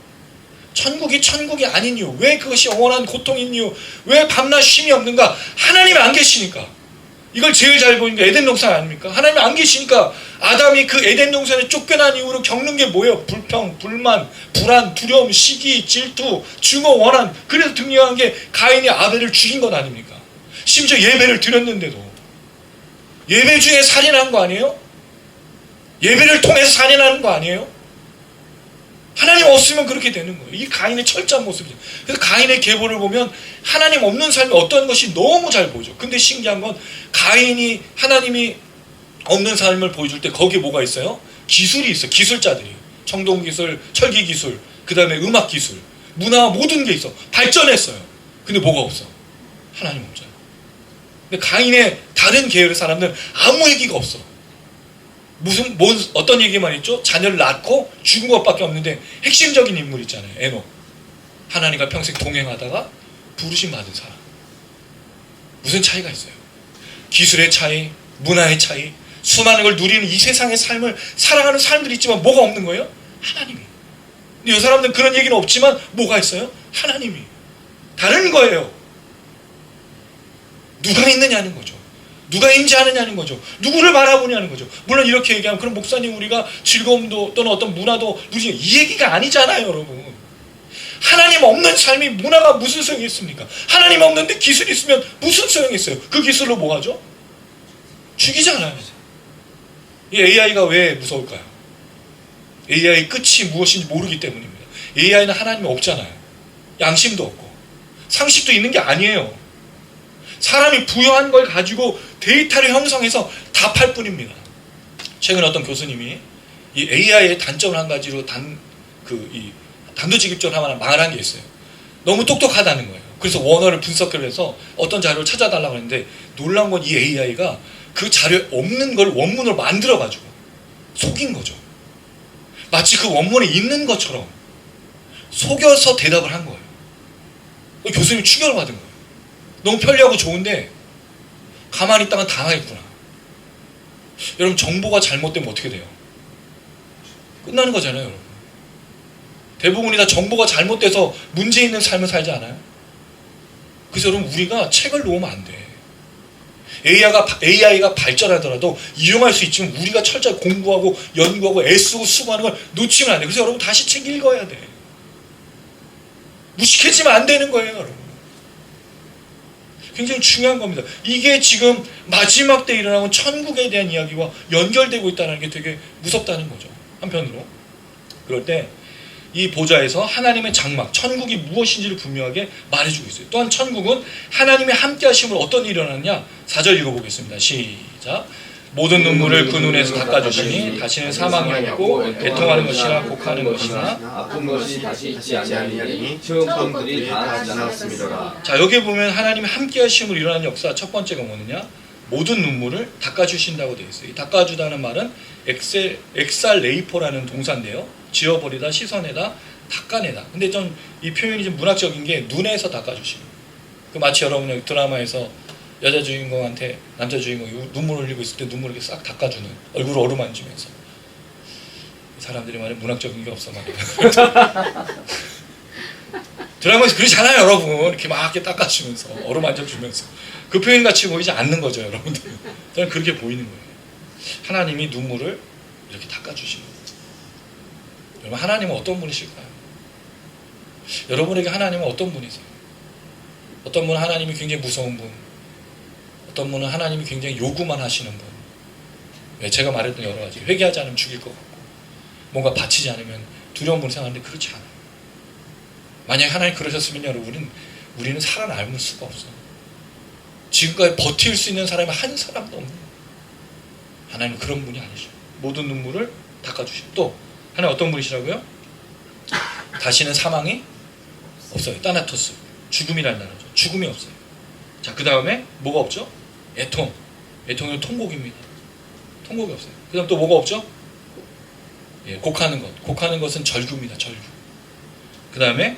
천국이 아닌 이유, 왜 그것이 영원한 고통인 이유, 왜 밤낮 쉼이 없는가? 하나님이 안 계시니까. 이걸 제일 잘 보이는 게 에덴 동산 아닙니까? 하나님이 안 계시니까 아담이 그 에덴 동산에 쫓겨난 이후로 겪는 게 뭐예요? 불평, 불만, 불안, 두려움, 시기, 질투, 증오, 원한. 그래서 등장한 게 가인이 아벨을 죽인 것 아닙니까? 심지어 예배를 드렸는데도 예배 중에 살인한 거 아니에요? 예배를 통해서 살인하는 거 아니에요? 하나님 없으면 그렇게 되는 거예요. 이게 가인의 철저한 모습이죠. 그래서 가인의 계보를 보면 하나님 없는 삶이 어떤 것이 너무 잘 보이죠. 근데 신기한 건 가인이 하나님이 없는 삶을 보여줄 때 거기에 뭐가 있어요? 기술이 있어요. 기술자들이. 청동기술, 철기기술, 그 다음에 음악기술, 문화 모든 게 있어. 발전했어요. 근데 뭐가 없어? 하나님 없잖아. 근데 가인의 다른 계열의 사람들은 아무 얘기가 없어. 어떤 얘기만 있죠? 자녀를 낳고 죽은 것밖에 없는데 핵심적인 인물 있잖아요. 에녹. 하나님과 평생 동행하다가 부르심 받은 사람. 무슨 차이가 있어요? 기술의 차이, 문화의 차이, 수많은 걸 누리는 이 세상의 삶을 살아가는 사람들이 있지만 뭐가 없는 거예요? 하나님이. 근데 이 사람들은 그런 얘기는 없지만 뭐가 있어요? 하나님이. 다른 거예요. 누가 있느냐는 거죠. 누가 인지하느냐는 거죠. 누구를 바라보냐는 거죠. 물론 이렇게 얘기하면 그럼 목사님 우리가 즐거움도 또는 어떤 문화도 누리지 이 얘기가 아니잖아요, 여러분. 하나님 없는 삶이 문화가 무슨 소용이 있습니까? 하나님 없는데 기술이 있으면 무슨 소용이 있어요? 그 기술로 뭐 하죠? 죽이잖아요. 이 AI가 왜 무서울까요? AI 끝이 무엇인지 모르기 때문입니다. AI는 하나님이 없잖아요. 양심도 없고 상식도 있는 게 아니에요. 사람이 부여한 걸 가지고 데이터를 형성해서 답할 뿐입니다. 최근에 어떤 교수님이 이 AI의 단점을 한 가지로 단도직입적으로 하나 말한 게 있어요. 너무 똑똑하다는 거예요. 그래서 원어를 분석을 해서 어떤 자료를 찾아달라고 했는데 놀라운 건 이 AI가 그 자료에 없는 걸 원문으로 만들어가지고 속인 거죠. 마치 그 원문에 있는 것처럼 속여서 대답을 한 거예요. 교수님이 충격을 받은 거예요. 너무 편리하고 좋은데 가만히 있다가 당하겠구나. 여러분 정보가 잘못되면 어떻게 돼요? 끝나는 거잖아요. 여러분. 대부분이 다 정보가 잘못돼서 문제 있는 삶을 살지 않아요? 그래서 여러분 우리가 책을 놓으면 안 돼. AI가 발전하더라도 이용할 수 있지만 우리가 철저히 공부하고 연구하고 애쓰고 수고하는 걸 놓치면 안 돼. 그래서 여러분 다시 책 읽어야 돼. 무식해지면 안 되는 거예요, 여러분. 굉장히 중요한 겁니다. 이게 지금 마지막 때 일어나는 천국에 대한 이야기와 연결되고 있다는 게 되게 무섭다는 거죠. 한편으로. 그럴 때 이 보좌에서 하나님의 장막, 천국이 무엇인지를 분명하게 말해주고 있어요. 또한 천국은 하나님의 함께 하심으로 어떤 일이 일어났냐? 4절 읽어보겠습니다. 시작. 모든 눈물을 그 눈에서 닦아주시니 다시는 사망이 없고 애통하는 것이나 곡하는 것이나 아픈 것이 다시 있지 아니하리니 처음들이 다 지나갔습니다. 자, 여기 보면 하나님의 함께 하심으로 일어나는 역사 첫 번째가 뭐느냐? 모든 눈물을 닦아주신다고 되어 있어요. 이 닦아주다는 말은 엑살레이포라는 동사인데요. 지워버리다, 씻어내다, 닦아내다. 근데 좀 이 표현이 좀 문학적인 게 눈에서 닦아주시는. 그 마치 여러분 드라마에서 여자 주인공한테 남자 주인공이 눈물 흘리고 있을 때 눈물 이렇게 싹 닦아주는, 얼굴을 어루만지면서. 사람들이 말해 문학적인 게 없어 말이야. 드라마에서 그러잖아요, 여러분. 이렇게 막 이렇게 닦아주면서 어루만져주면서. 그 표현 같이 보이지 않는 거죠, 여러분들. 저는 그렇게 보이는 거예요. 하나님이 눈물을 이렇게 닦아주시는 거예요. 여러분, 하나님은 어떤 분이실까요? 여러분에게 하나님은 어떤 분이세요? 어떤 분은 하나님이 굉장히 무서운 분, 어떤 분은 하나님이 굉장히 요구만 하시는 분. 왜? 제가 말했던 여러 가지. 회개하지 않으면 죽일 것 같고, 뭔가 바치지 않으면 두려운 분 생각하는데 그렇지 않아요. 만약에 하나님 그러셨으면 여러분은 우리는 살아남을 수가 없어요. 지금까지 버틸 수 있는 사람이 한 사람도 없는 거예요. 하나님은 그런 분이 아니죠. 모든 눈물을 닦아주시고, 또 하나님 어떤 분이시라고요? 다시는 사망이 없어요. 따나토스. 죽음이라는 단어죠. 죽음이 없어요. 자, 그 다음에 뭐가 없죠? 애통. 애통은 통곡입니다. 통곡이 없어요. 그 다음 또 뭐가 없죠? 예, 곡하는 것. 곡하는 것은 절규입니다. 절규. 그 다음에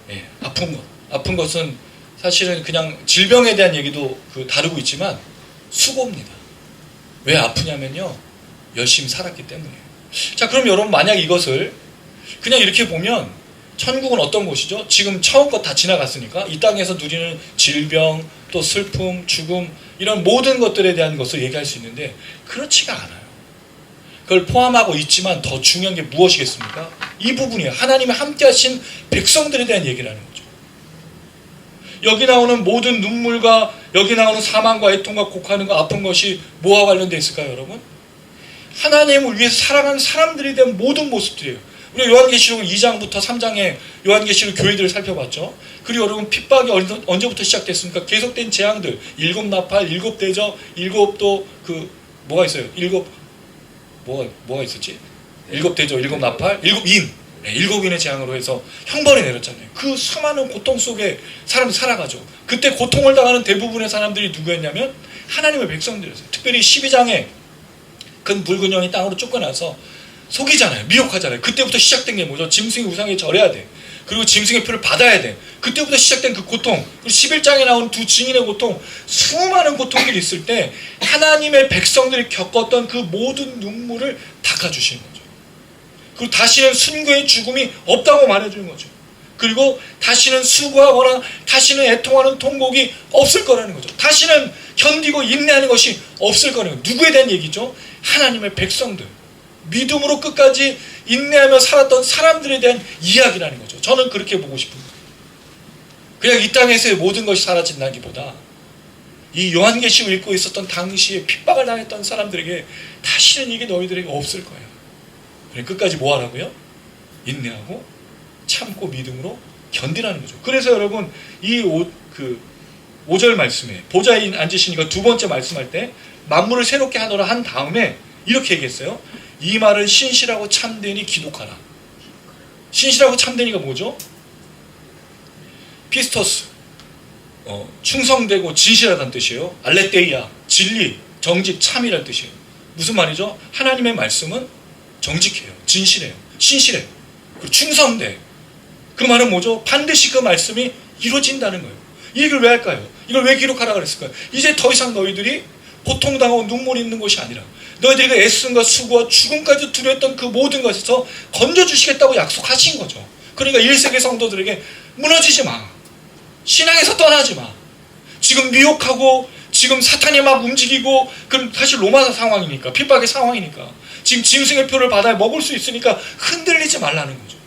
예, 아픈 것. 아픈 것은 사실은 그냥 질병에 대한 얘기도 다루고 있지만 수고입니다. 왜 아프냐면요, 열심히 살았기 때문이에요. 자, 그럼 여러분 만약 이것을 그냥 이렇게 보면 천국은 어떤 곳이죠? 지금 처음껏 다 지나갔으니까 이 땅에서 누리는 질병, 또 슬픔, 죽음, 이런 모든 것들에 대한 것을 얘기할 수 있는데 그렇지가 않아요. 그걸 포함하고 있지만 더 중요한 게 무엇이겠습니까? 이 부분이에요. 하나님이 함께 하신 백성들에 대한 얘기라는 거죠. 여기 나오는 모든 눈물과 여기 나오는 사망과 애통과 곡하는 거, 아픈 것이 뭐와 관련되어 있을까요, 여러분? 하나님을 위해서 살아가는 사람들에 대한 모든 모습들이에요. 우리 요한계시록 2장부터 3장의 요한계시록 교회들을 살펴봤죠. 그리고 여러분 핍박이 언제부터 시작됐습니까? 계속된 재앙들, 7 나팔, 7 대접, 7또 뭐가 있어요? 뭐가 있었지? 7 대접, 7 나팔, 7 인. 네, 7인의 재앙으로 해서 형벌이 내렸잖아요. 그 수많은 고통 속에 사람이 살아가죠. 그때 고통을 당하는 대부분의 사람들이 누구였냐면 하나님의 백성들이었어요. 특별히 12장에 큰 붉은 영이 땅으로 쫓겨나서 속이잖아요. 미혹하잖아요. 그때부터 시작된 게 뭐죠? 짐승의 우상에 절해야 돼. 그리고 짐승의 표를 받아야 돼. 그때부터 시작된 그 고통. 그리고 11장에 나온 두 증인의 고통. 수많은 고통들이 있을 때 하나님의 백성들이 겪었던 그 모든 눈물을 닦아주시는 거죠. 그리고 다시는 순교의 죽음이 없다고 말해주는 거죠. 그리고 다시는 수고하거나 다시는 애통하는 통곡이 없을 거라는 거죠. 다시는 견디고 인내하는 것이 없을 거라는 거예요. 누구에 대한 얘기죠? 하나님의 백성들. 믿음으로 끝까지 인내하며 살았던 사람들에 대한 이야기라는 거죠. 저는 그렇게 보고 싶습니다. 그냥 이 땅에서의 모든 것이 사라진다기보다 이 요한계시록 읽고 있었던 당시에 핍박을 당했던 사람들에게 다시는 이게 너희들에게 없을 거예요. 끝까지 뭐 하라고요? 인내하고 참고 믿음으로 견디라는 거죠. 그래서 여러분 이 5절 말씀에 보좌에 앉으시니까 두 번째 말씀할 때 만물을 새롭게 하노라 한 다음에 이렇게 얘기했어요. 이 말을 신실하고 참되니 기독하라. 신실하고 참되니가 뭐죠? 피스토스, 충성되고 진실하다는 뜻이에요. 알레테이아, 진리, 정직, 참이라는 뜻이에요. 무슨 말이죠? 하나님의 말씀은 정직해요. 진실해요. 신실해요. 그리고 충성돼. 그 말은 뭐죠? 반드시 그 말씀이 이루어진다는 거예요. 이 얘기를 왜 할까요? 이걸 왜 기록하라 그랬을까요? 이제 더 이상 너희들이 고통당하고 눈물이 있는 것이 아니라 너희들이 애씀과 수고와 죽음까지 두려웠던 그 모든 것에서 건져주시겠다고 약속하신 거죠. 그러니까 1세기 성도들에게 무너지지 마. 신앙에서 떠나지 마. 지금 미혹하고 지금 사탄이 막 움직이고 그럼 사실 로마 상황이니까 핍박의 상황이니까 지금 짐승의 표를 받아야 먹을 수 있으니까 흔들리지 말라는 거죠.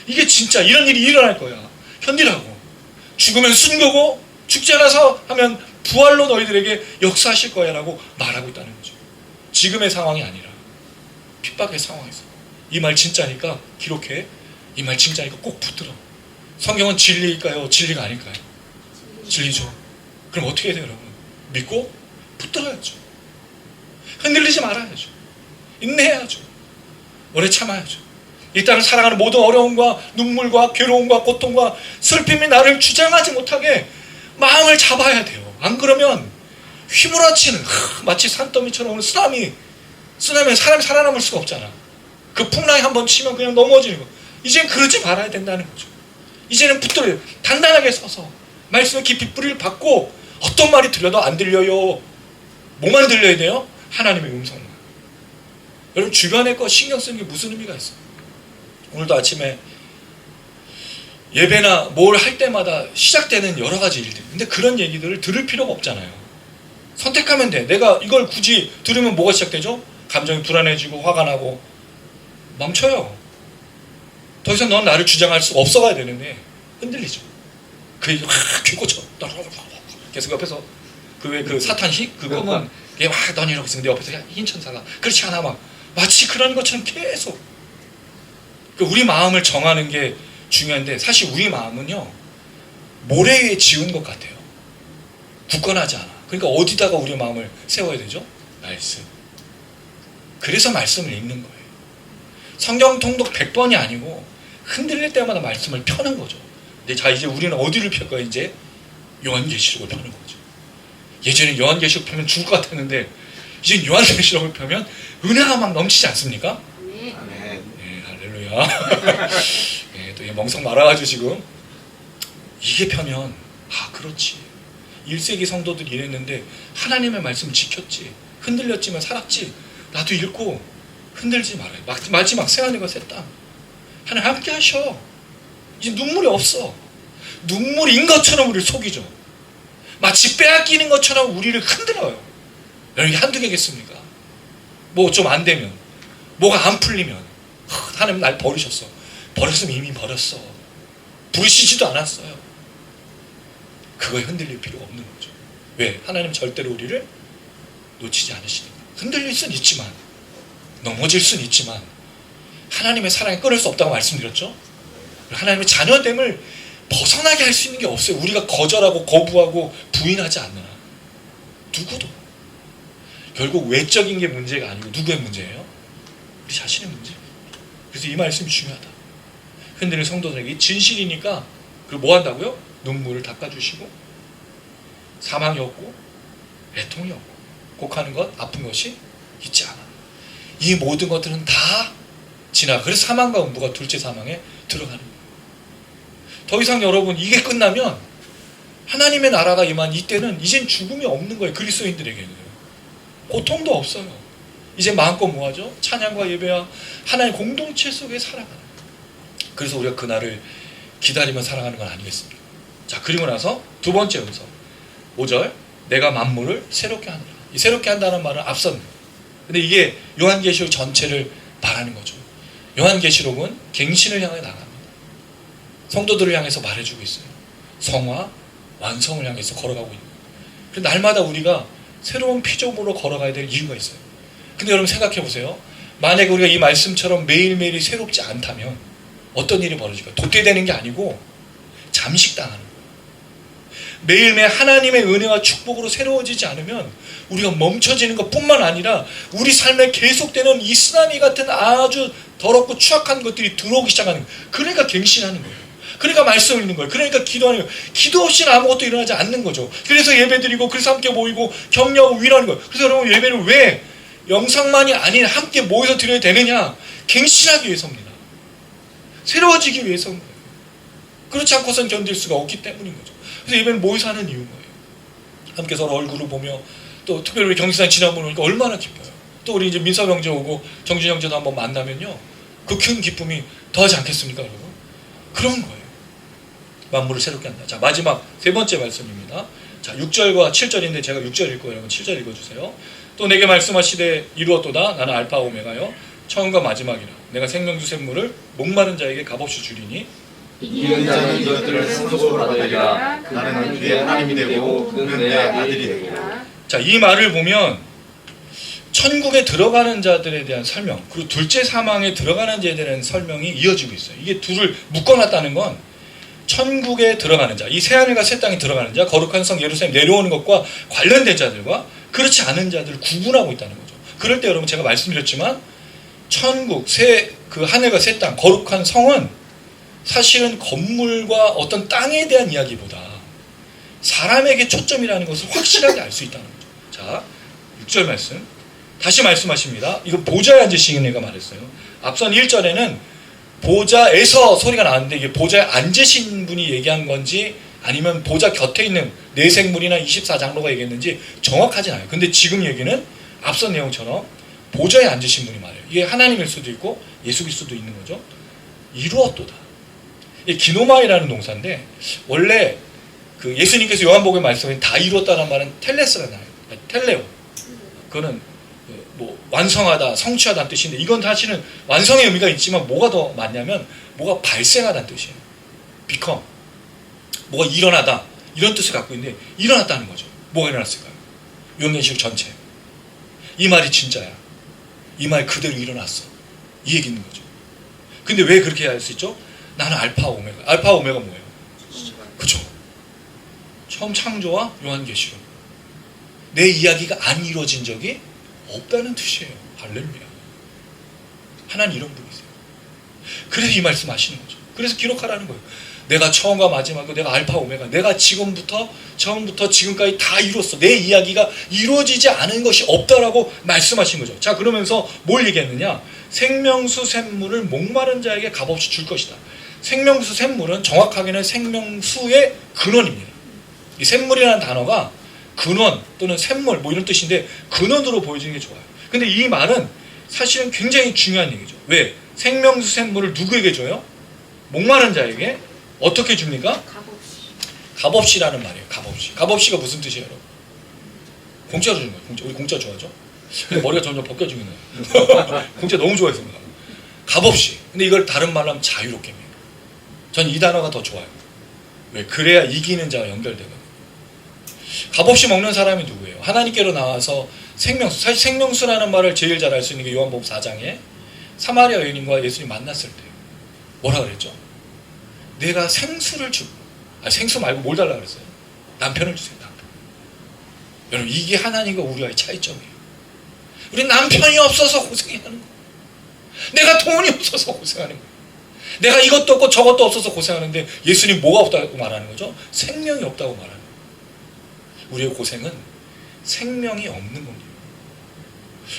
이게 진짜 이런 일이 일어날 거야. 견디라고. 죽으면 순교고 죽지 않아서 하면 부활로 너희들에게 역사하실 거야 라고 말하고 있다는 거죠. 지금의 상황이 아니라 핍박의 상황에서 이 말 진짜니까 기록해. 이 말 진짜니까 꼭 붙들어. 성경은 진리일까요? 진리가 아닐까요? 진리죠. 그럼 어떻게 해야 돼요 여러분? 믿고 붙들어야죠. 흔들리지 말아야죠. 인내해야죠. 오래 참아야죠. 이 땅을 살아가는 모든 어려움과 눈물과 괴로움과 고통과 슬픔이 나를 주장하지 못하게 마음을 잡아야 돼요. 안 그러면 휘몰아치는 마치 산더미처럼 오는 쓰나미에 사람이 살아남을 수가 없잖아. 그 풍랑이 한번 치면 그냥 넘어지는 거. 이제는 그러지 말아야 된다는 거죠. 이제는 붙들어요. 단단하게 서서 말씀의 깊이 뿌리를 받고 어떤 말이 들려도 안 들려요. 뭐만 들려야 돼요? 하나님의 음성만. 여러분 주변에 거 신경 쓰는 게 무슨 의미가 있어요? 오늘도 아침에 예배나 뭘 할 때마다 시작되는 여러 가지 일들. 근데 그런 얘기들을 들을 필요가 없잖아요. 선택하면 돼. 내가 이걸 굳이 들으면 뭐가 시작되죠? 감정이 불안해지고 화가 나고 멈춰요. 더 이상 넌 나를 주장할 수 없어가야 되는데 흔들리죠. 그 얘기 확 쥐꽂혀. 계속 옆에서 그 사탄이 그거는 얘 막 넌 이러고 있어. 근데 옆에서 흰 천사가 그렇지 않아 막 마치 그런 것처럼 계속 우리 마음을 정하는 게 중요한데 사실 우리 마음은요 모래 위에 지운 것 같아요. 굳건하지 않아. 그러니까 어디다가 우리 마음을 세워야 되죠? 말씀. 그래서 말씀을 읽는 거예요. 성경 통독 100번이 아니고 흔들릴 때마다 말씀을 펴는 거죠. 근데 자 이제 우리는 어디를 펼까요? 이제 요한계시록을 펴는 거죠. 예전에 요한계시록 펴면 죽을 것 같았는데 이제 요한계시록을 펴면 은혜가 막 넘치지 않습니까? 네, 할렐루야. 네, 또 멍석 말아가지고 지금 이게 펴면 그렇지. 1세기 성도들이 이랬는데 하나님의 말씀 지켰지. 흔들렸지만 살았지. 나도 읽고 흔들지 말아요. 마지막 새하늘과 새 땅. 하나님 함께 하셔. 이제 눈물이 없어. 눈물인 것처럼 우리를 속이죠. 마치 빼앗기는 것처럼 우리를 흔들어요. 여러분 이게 한두 개겠습니까? 뭐 좀 안 되면 뭐가 안 풀리면 하나님 날 버리셨어. 버렸으면 이미 버렸어. 부르시지도 않았어요. 그거에 흔들릴 필요가 없는 거죠. 왜? 하나님 절대로 우리를 놓치지 않으시니까. 흔들릴 수는 있지만 넘어질 수는 있지만 하나님의 사랑에 끊을 수 없다고 말씀드렸죠. 하나님의 자녀됨을 벗어나게 할 수 있는 게 없어요. 우리가 거절하고 거부하고 부인하지 않는 한. 누구도. 결국 외적인 게 문제가 아니고 누구의 문제예요? 우리 자신의 문제. 그래서 이 말씀이 중요하다. 흔드는 성도들에게 진실이니까 그리고 뭐 한다고요? 눈물을 닦아주시고 사망이 없고 애통이 없고 곡하는 것 아픈 것이 있지 않아. 이 모든 것들은 다 지나가. 그래서 사망과 음부가 둘째 사망에 들어가는 거예요. 더 이상 여러분 이게 끝나면 하나님의 나라가 임한 이때는 이젠 죽음이 없는 거예요. 그리스도인들에게는 고통도 없어요. 이제 마음껏 뭐하죠? 찬양과 예배와 하나님 공동체 속에 살아가는 거예요. 그래서 우리가 그날을 기다리며 살아가는 건 아니겠습니까? 자, 그리고 나서 두 번째 음성 5절 내가 만물을 새롭게 하느라. 이 새롭게 한다는 말은 앞선. 근데 이게 요한계시록 전체를 말하는 거죠. 요한계시록은 갱신을 향해 나갑니다. 성도들을 향해서 말해주고 있어요. 성화, 완성을 향해서 걸어가고 있는 거예요. 그래서 날마다 우리가 새로운 피조물로 걸어가야 될 이유가 있어요. 근데 여러분 생각해 보세요. 만약에 우리가 이 말씀처럼 매일매일이 새롭지 않다면 어떤 일이 벌어질까요? 도태되는 게 아니고 잠식당하는 거예요. 매일매일 하나님의 은혜와 축복으로 새로워지지 않으면 우리가 멈춰지는 것뿐만 아니라 우리 삶에 계속되는 이 쓰나미 같은 아주 더럽고 추악한 것들이 들어오기 시작하는 거예요. 그러니까 갱신하는 거예요. 그러니까 말씀 읽는 거예요. 그러니까 기도하는 거예요. 기도 없이는 아무것도 일어나지 않는 거죠. 그래서 예배드리고 그래서 함께 모이고 격려하고 위로하는 거예요. 그래서 여러분 예배를 왜 영상만이 아닌 함께 모여서 드려야 되느냐? 갱신하기 위해서입니다. 새로워지기 위해서인 거예요. 그렇지 않고선 견딜 수가 없기 때문인 거죠. 그래서 예배는 모여서 하는 이유인 거예요. 함께 서로 얼굴을 보며 또 특별히 우리 경기산 지난번 오니까 얼마나 기뻐요. 또 우리 이제 민섭 형제 오고 정준 형제도 한번 만나면요. 그 큰 기쁨이 더하지 않겠습니까, 여러분? 그런 거예요. 만물을 새롭게 한다. 자, 마지막 세 번째 말씀입니다. 자, 6절과 7절인데 제가 6절 읽고요. 여러분 7절 읽어주세요. 또 내게 말씀하시되 이루었도다. 나는 알파 오메가요. 처음과 마지막이라. 내가 생명수 샘물을 목마른 자에게 값없이 주리니 이기는 자는 이것들을 상속으로 받으리라. 나는 그의 하나님이 되고 그는 내 아들이 되고. 자, 이 말을 보면 천국에 들어가는 자들에 대한 설명 그리고 둘째 사망에 들어가는 자에 대한 설명이 이어지고 있어요. 이게 둘을 묶어놨다는 건 천국에 들어가는 자, 이 새하늘과 새 땅에 들어가는 자, 거룩한 성 예루살렘 내려오는 것과 관련된 자들과 그렇지 않은 자들을 구분하고 있다는 거죠. 그럴 때 여러분 제가 말씀드렸지만 천국, 그 하늘과 새 땅, 거룩한 성은 사실은 건물과 어떤 땅에 대한 이야기보다 사람에게 초점이라는 것을 확실하게 알 수 있다는 거죠. 자, 6절 말씀 다시 말씀하십니다. 이거 보좌에 앉으시는 애가 말했어요. 앞선 1절에는 보좌에서 소리가 나왔는데 이게 보좌에 앉으신 분이 얘기한 건지 아니면 보좌 곁에 있는 내생물이나 24장로가 얘기했는지 정확하진 않아요. 근데 지금 얘기는 앞선 내용처럼 보좌에 앉으신 분이 말해요. 이게 하나님일 수도 있고 예수일 수도 있는 거죠. 이루었도다. 이 기노마이라는 동사인데 원래 그 예수님께서 요한복음에 말씀하신 다 이루었다는 말은 텔레스가 나요. 텔레오. 그거는 뭐 완성하다, 성취하다는 뜻인데 이건 사실은 완성의 의미가 있지만 뭐가 더 맞냐면 뭐가 발생하다는 뜻이에요. become. 뭐가 일어나다. 이런 뜻을 갖고 있는데 일어났다는 거죠. 뭐가 일어났을까요? 요한계시록 전체. 이 말이 진짜야. 이 말 그대로 일어났어. 이 얘기 있는 거죠. 근데 왜 그렇게 할 수 있죠? 나는 알파 오메가. 알파 오메가 뭐예요? 그죠? 처음 창조와 요한계시록. 내 이야기가 안 이루어진 적이 없다는 뜻이에요. 할렐루야. 하나님 이런 분이세요. 그래서 이 말씀 하시는 거죠. 그래서 기록하라는 거예요. 내가 처음과 마지막이고 내가 알파 오메가. 내가 처음부터 지금까지 다 이뤘어. 내 이야기가 이루어지지 않은 것이 없다라고 말씀하신 거죠. 자, 그러면서 뭘 얘기했느냐? 생명수 샘물을 목마른 자에게 값없이 줄 것이다. 생명수 샘물은 정확하게는 생명수의 근원입니다. 이 샘물이라는 단어가 근원 또는 샘물 뭐 이런 뜻인데 근원으로 보여지는 게 좋아요. 근데 이 말은 사실은 굉장히 중요한 얘기죠. 왜? 생명수 샘물을 누구에게 줘요? 목마른 자에게 어떻게 줍니까? 값없이라는 말이에요. 값없이. 값없이가 무슨 뜻이에요, 여러분? 공짜로 주는 거예요. 공짜. 우리 공짜 좋아하죠? 근데 머리가 점점 벗겨지고 있네요. 공짜 너무 좋아했습니다. 값없이. 근데 이걸 다른 말로 하면 자유롭게 합니다. 전 이 단어가 더 좋아요. 왜? 그래야 이기는 자와 연결되거든요. 값없이 먹는 사람이 누구예요? 하나님께로 나와서 생명수. 사실 생명수라는 말을 제일 잘 알 수 있는 게 요한복음 4장에 사마리아 여인과 예수님 만났을 때 뭐라 그랬죠? 내가 생수를 주고, 생수 말고 뭘 달라 그랬어요? 남편을 주세요. 남편. 여러분, 이게 하나님과 우리와의 차이점이에요. 우리 남편이 없어서 고생하는 거예요. 내가 돈이 없어서 고생하는 거예요. 내가 이것도 없고 저것도 없어서 고생하는데 예수님 뭐가 없다고 말하는 거죠? 생명이 없다고 말하는 거예요. 우리의 고생은 생명이 없는 겁니다.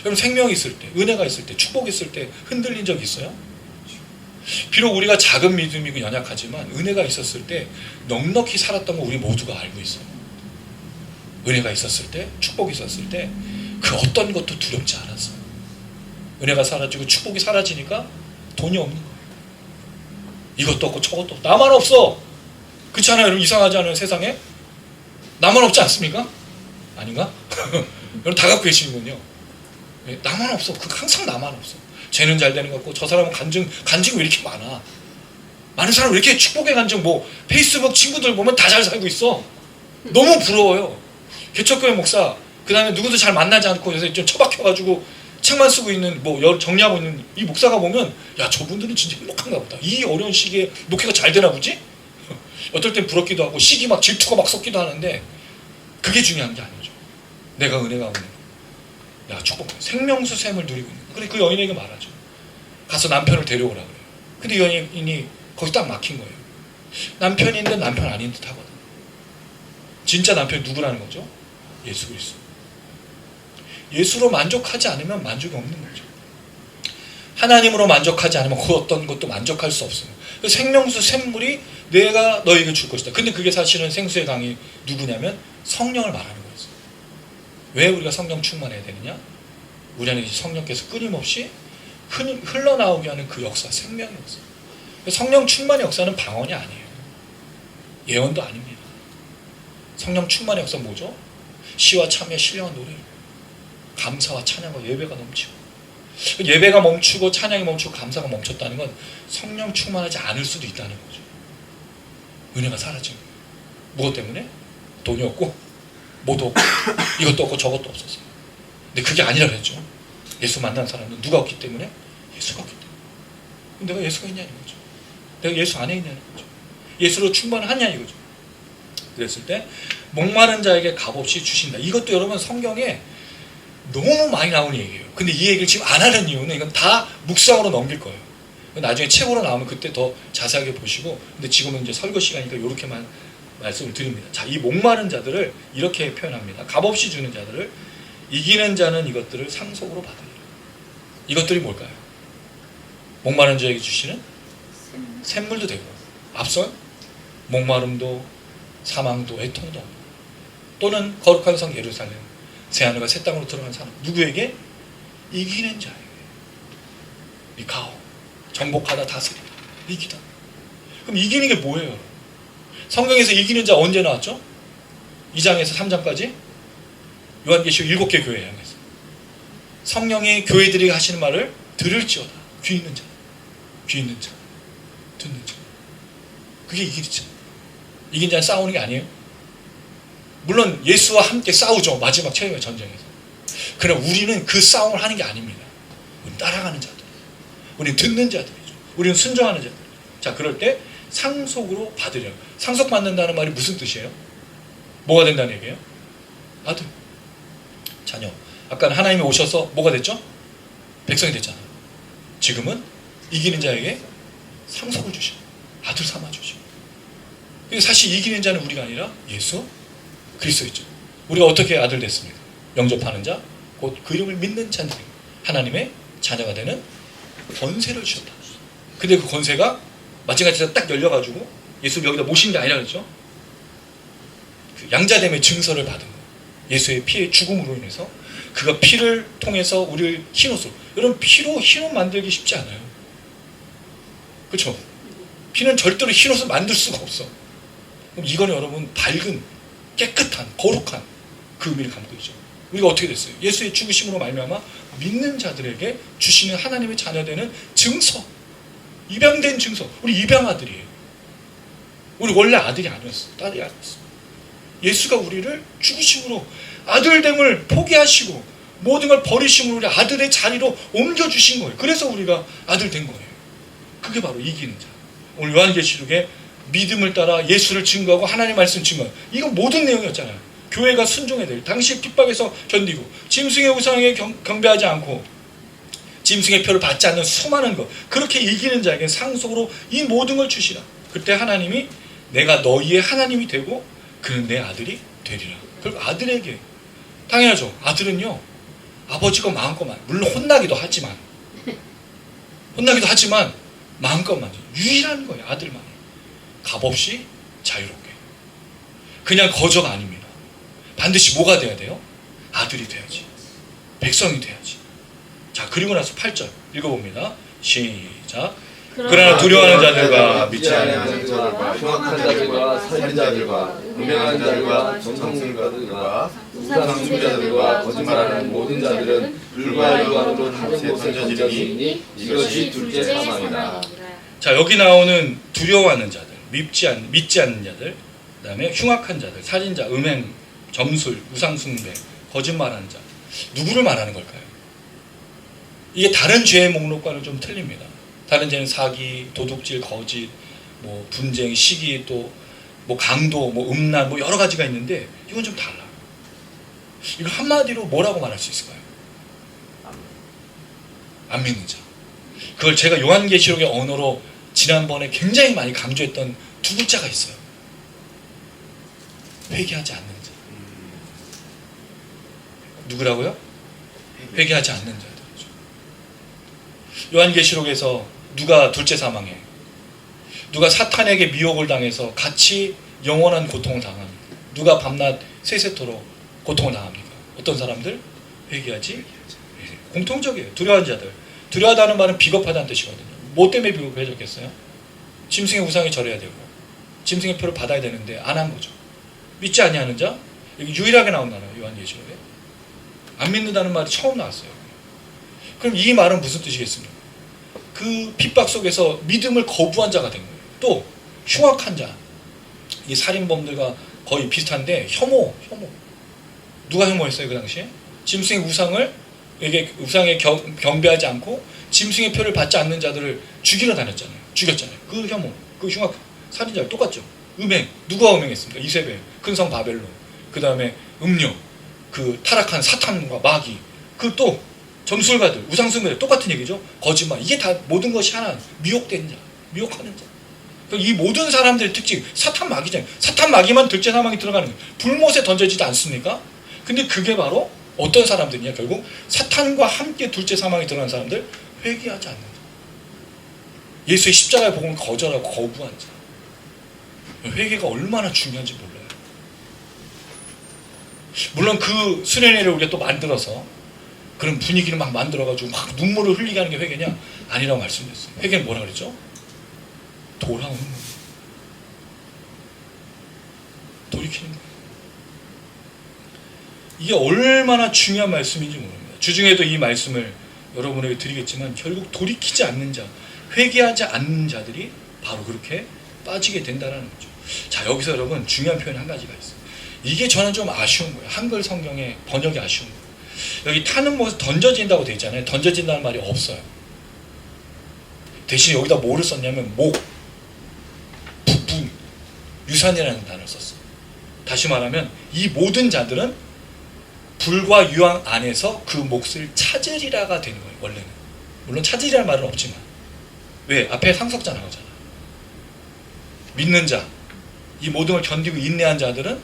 여러분, 생명이 있을 때, 은혜가 있을 때, 축복이 있을 때 흔들린 적 있어요? 비록 우리가 작은 믿음이고 연약하지만 은혜가 있었을 때 넉넉히 살았던 거 우리 모두가 알고 있어요. 은혜가 있었을 때, 축복이 있었을 때 그 어떤 것도 두렵지 않았어요. 은혜가 사라지고 축복이 사라지니까 돈이 없는 거예요. 이것도 없고 저것도 없고 나만 없어. 그렇지 않아요? 여러분, 이상하지 않아요? 세상에? 나만 없지 않습니까? 아닌가? 여러분 다 갖고 계시는군요. 나만 없어. 항상 나만 없어. 쟤는 잘 되는 것 같고 저 사람은 간증이 왜 이렇게 많아? 많은 사람 왜 이렇게 축복의 간증 페이스북 친구들 보면 다 잘 살고 있어. 너무 부러워요. 개척교회 목사 그 다음에 누구도 잘 만나지 않고 요새 좀 처박혀가지고 책만 쓰고 있는 정리하고 있는 이 목사가 보면 야, 저분들은 진짜 행복한가 보다. 이 어려운 시기에 목회가 잘 되나 보지? 어떨 땐 부럽기도 하고 시기 막 질투가 막 섞기도 하는데 그게 중요한 게 아니죠. 내가 은혜가 오는 야, 축복 생명수 샘을 누리고 있는. 그래, 그 여인에게 말하죠. 가서 남편을 데려오라 그래요. 근데 여인이 거기 딱 막힌 거예요. 남편인데 남편 아닌 듯 하거든. 진짜 남편이 누구라는 거죠? 예수 그리스도. 예수로 만족하지 않으면 만족이 없는 거죠. 하나님으로 만족하지 않으면 그 어떤 것도 만족할 수 없어요. 그 생명수 샘물이 내가 너에게 줄 것이다. 근데 그게 사실은 생수의 강이 누구냐면 성령을 말하는 거였어요. 왜 우리가 성령 충만해야 되느냐? 우리 안에 성령께서 끊임없이 흘러나오게 하는 그 역사, 생명의 역사. 성령 충만의 역사는 방언이 아니에요. 예언도 아닙니다. 성령 충만의 역사는 뭐죠? 시와 참여, 신령한 노래, 감사와 찬양과 예배가 넘치고, 예배가 멈추고 찬양이 멈추고 감사가 멈췄다는 건 성령 충만하지 않을 수도 있다는 거죠. 은혜가 사라진 거예요. 무엇 때문에? 돈이 없고 뭐도 없고 이것도 없고 저것도 없었어요. 근데 그게 아니라 그랬죠. 예수 만난 사람은 누가 없기 때문에? 예수가 없기 때문에. 내가 예수가 있냐는 거죠. 내가 예수 안에 있냐는 거죠. 예수로 충만하냐 이거죠. 그랬을 때 목마른 자에게 값없이 주신다. 이것도 여러분 성경에 너무 많이 나오는 얘기예요. 근데 이 얘기를 지금 안 하는 이유는 이건 다 묵상으로 넘길 거예요. 나중에 책으로 나오면 그때 더 자세하게 보시고, 근데 지금은 이제 설교 시간이니까 이렇게만 말씀을 드립니다. 자, 이 목마른 자들을 이렇게 표현합니다. 값없이 주는 자들을, 이기는 자는 이것들을 상속으로 받으리라. 이것들이 뭘까요? 목마른 자에게 주시는 샘물도 되고, 앞선 목마름도 사망도 애통도 없는, 또는 거룩한 성 예루살렘 새하늘과 새 땅으로 들어간 사람, 누구에게? 이기는 자에게. 미카오, 정복하다 다스리다, 이기다. 그럼 이기는 게 뭐예요? 성경에서 이기는 자 언제 나왔죠? 2장에서 3장까지 요한계시록 7개 교회에 향해서 성령이 교회들이 하시는 말을 들을지어다. 귀 있는 자, 귀 있는 자, 듣는 자. 그게 이기는 자. 이긴 자는 싸우는 게 아니에요. 물론 예수와 함께 싸우죠. 마지막 최후의 전쟁에서. 그러나 우리는 그 싸움을 하는 게 아닙니다. 우리는 따라가는 자들, 우리는 듣는 자들이죠. 우리는 순종하는 자들. 자, 그럴 때 상속으로 받으려. 상속받는다는 말이 무슨 뜻이에요? 뭐가 된다는 얘기예요? 아들, 자녀. 아까는 하나님이 오셔서 뭐가 됐죠? 백성이 됐잖아요. 지금은 이기는 자에게 상속을 주시고 아들 삼아 주시고. 사실 이기는 자는 우리가 아니라 예수 그리스도이죠. 우리가 어떻게 아들 됐습니까? 영접하는 자, 곧 그 이름을 믿는 자들, 하나님의 자녀가 되는 권세를 주셨다. 근데 그 권세가 마찬가지로 딱 열려가지고 예수를 여기다 모신 게 아니라 그랬죠. 그 양자됨의 증서를 받은 거예요. 예수의 피의 죽음으로 인해서 그가 피를 통해서 우리를 흰옷으로, 여러분 피로 흰옷 만들기 쉽지 않아요. 그렇죠? 피는 절대로 흰옷을 만들 수가 없어. 그럼 이거는 여러분 밝은, 깨끗한, 거룩한 그 의미를 담고 있죠. 우리가 어떻게 됐어요? 예수의 죽으심으로 말미암아 믿는 자들에게 주시는 하나님의 자녀되는 증서, 입양된 증서. 우리 입양 아들이에요. 우리 원래 아들이 아니었어. 딸이 아니었어. 예수가 우리를 죽으심으로 아들됨을 포기하시고 모든 걸 버리심으로 우리 아들의 자리로 옮겨주신 거예요. 그래서 우리가 아들 된 거예요. 그게 바로 이기는 자. 오늘 요한계시록에 믿음을 따라 예수를 증거하고 하나님의 말씀 증거하고, 이건 모든 내용이었잖아요. 교회가 순종해야 될, 당시 핍박에서 견디고 짐승의 우상에 경배하지 않고 짐승의 표를 받지 않는 수많은 것, 그렇게 이기는 자에게 상속으로 이 모든 걸 주시라. 그때 하나님이 내가 너희의 하나님이 되고 그는 내 아들이 되리라. 그리고 아들에게, 당연하죠, 아들은요 아버지가 마음껏만, 물론 혼나기도 하지만 마음껏만, 유일한 거예요. 아들만 값없이 자유롭게. 그냥 거저가 아닙니다. 반드시 뭐가 돼야 돼요? 아들이 돼야지, 백성이 돼야지. 자, 그리고 나서 8절 읽어봅니다. 시작. 그러나 두려워하는 자들과 믿지 아니하는 자들과 흉악한 자들과 살인자들과 음행하는 자들과 정상들과 우상 숭배자들과 거짓말하는 모든 자들은 불과 유황으로 함께 던져지리니 이것이 둘째 사망이다. 자, 여기 나오는 두려워하는 자들, 믿지 않는 자들, 그 다음에 흉악한 자들, 살인자, 음행, 점술, 우상숭배, 거짓말하는 자, 누구를 말하는 걸까요? 이게 다른 죄의 목록과는 좀 틀립니다. 다른 죄는 사기, 도둑질, 거짓, 뭐 분쟁, 시기, 또 뭐 강도, 뭐 음란, 뭐 여러 가지가 있는데 이건 좀 달라. 이걸 한마디로 뭐라고 말할 수 있을까요? 안 믿는 자. 그걸 제가 요한계시록의 언어로 지난번에 굉장히 많이 강조했던 두 글자가 있어요. 회개하지 않는 자. 누구라고요? 회개하지 않는 자들이죠. 요한계시록에서 누가 둘째 사망해? 누가 사탄에게 미혹을 당해서 같이 영원한 고통을 당합니까? 누가 밤낮 세세토록 고통을 당합니까? 어떤 사람들? 회개하지? 공통적이에요. 두려워하는 자들. 두려워하다는 말은 비겁하다는 뜻이거든요. 뭐 때문에 비겁해졌겠어요? 짐승의 우상에 절해야 되고 짐승의 표를 받아야 되는데 안 한 거죠. 믿지 아니하는 자? 여기 유일하게 나온다나요? 요한계시록에. 안 믿는다는 말이 처음 나왔어요. 그럼 이 말은 무슨 뜻이겠습니까? 그 핍박 속에서 믿음을 거부한 자가 된 거예요. 또 흉악한 자, 이 살인범들과 거의 비슷한데 혐오. 누가 혐오했어요 그 당시에? 짐승의 우상에 경배하지 않고 짐승의 표를 받지 않는 자들을 죽이러 다녔잖아요. 죽였잖아요. 그 혐오, 그 흉악, 살인자 똑같죠. 음행, 누가 음행했습니까? 이세벨, 큰성 바벨론, 그 다음에 음료, 그 타락한 사탄과 마귀, 그 또 점술가들, 우상숭배들 똑같은 얘기죠. 거짓말, 이게 다 모든 것이 하나, 미혹된 자, 미혹하는 자. 이 모든 사람들의 특징, 사탄 마귀잖아요. 사탄 마귀만 둘째 사망에 들어가는 거예요. 불못에 던져지지 않습니까? 근데 그게 바로 어떤 사람들이냐? 결국 사탄과 함께 둘째 사망에 들어간 사람들, 회개하지 않는 자. 예수의 십자가의 복음을 거절하고 거부한 자. 회개가 얼마나 중요한지 몰라요. 물론 그 수련회를 우리가 또 만들어서 그런 분위기를 막 만들어가지고 막 눈물을 흘리게 하는 게 회개냐? 아니라고 말씀드렸어요. 회개는 뭐라 그랬죠? 돌아오는 거예요. 돌이키는 거예요. 이게 얼마나 중요한 말씀인지 모릅니다. 주중에도 이 말씀을 여러분에게 드리겠지만 결국 돌이키지 않는 자, 회개하지 않는 자들이 바로 그렇게 빠지게 된다는 거죠. 자, 여기서 여러분 중요한 표현이 한 가지가 있어요. 이게 저는 좀 아쉬운 거예요. 한글 성경의 번역이 아쉬운 거예요. 여기 타는 모습 던져진다고 되어 있잖아요. 던져진다는 말이 없어요. 대신 여기다 뭐를 썼냐면 목, 부분, 유산이라는 단어를 썼어요. 다시 말하면 이 모든 자들은 불과 유황 안에서 그 몫을 찾으리라가 되는 거예요. 원래는. 물론 찾으리라는 말은 없지만. 왜? 앞에 상속자 나오잖아. 믿는 자, 이 모든 걸 견디고 인내한 자들은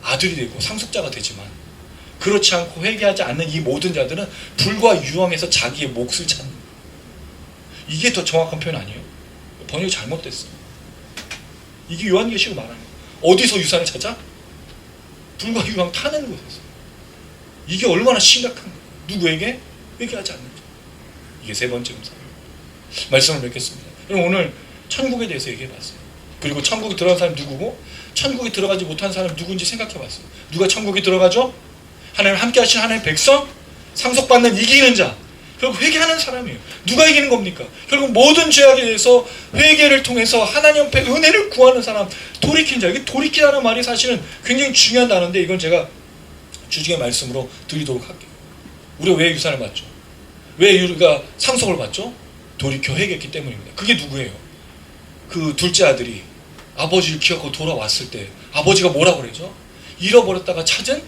아들이 되고 상속자가 되지만, 그렇지 않고 회개하지 않는 이 모든 자들은 불과 유황에서 자기의 몫을 찾는 거예요. 이게 더 정확한 표현 아니에요? 번역이 잘못됐어. 이게 요한계시록 말하는 거예요. 어디서 유산을 찾아? 불과 유황 타는 곳에서. 이게 얼마나 심각한 거예요. 누구에게? 회개하지 않는 자. 이게 세 번째 음사예요. 말씀을 맺겠습니다. 그럼 오늘 천국에 대해서 얘기해봤어요. 그리고 천국에 들어간 사람이 누구고, 천국에 들어가지 못한 사람이 누구인지 생각해봤어요. 누가 천국에 들어가죠? 하나님 함께 하신 하나님의 백성, 상속받는 이기는 자, 결국 회개하는 사람이에요. 누가 이기는 겁니까? 결국 모든 죄악에 대해서 회개를 통해서 하나님 앞에 은혜를 구하는 사람, 돌이킨 자. 이게 돌이키라는 말이 사실은 굉장히 중요한 단어인데, 이건 제가 주중의 말씀으로 드리도록 할게요. 우리가 왜 유산을 받죠? 왜 우리가 상속을 받죠? 돌이켜 회개했기 때문입니다. 그게 누구예요? 그 둘째 아들이 아버지를 기억하고 돌아왔을 때 아버지가 뭐라고 그러죠? 잃어버렸다가 찾은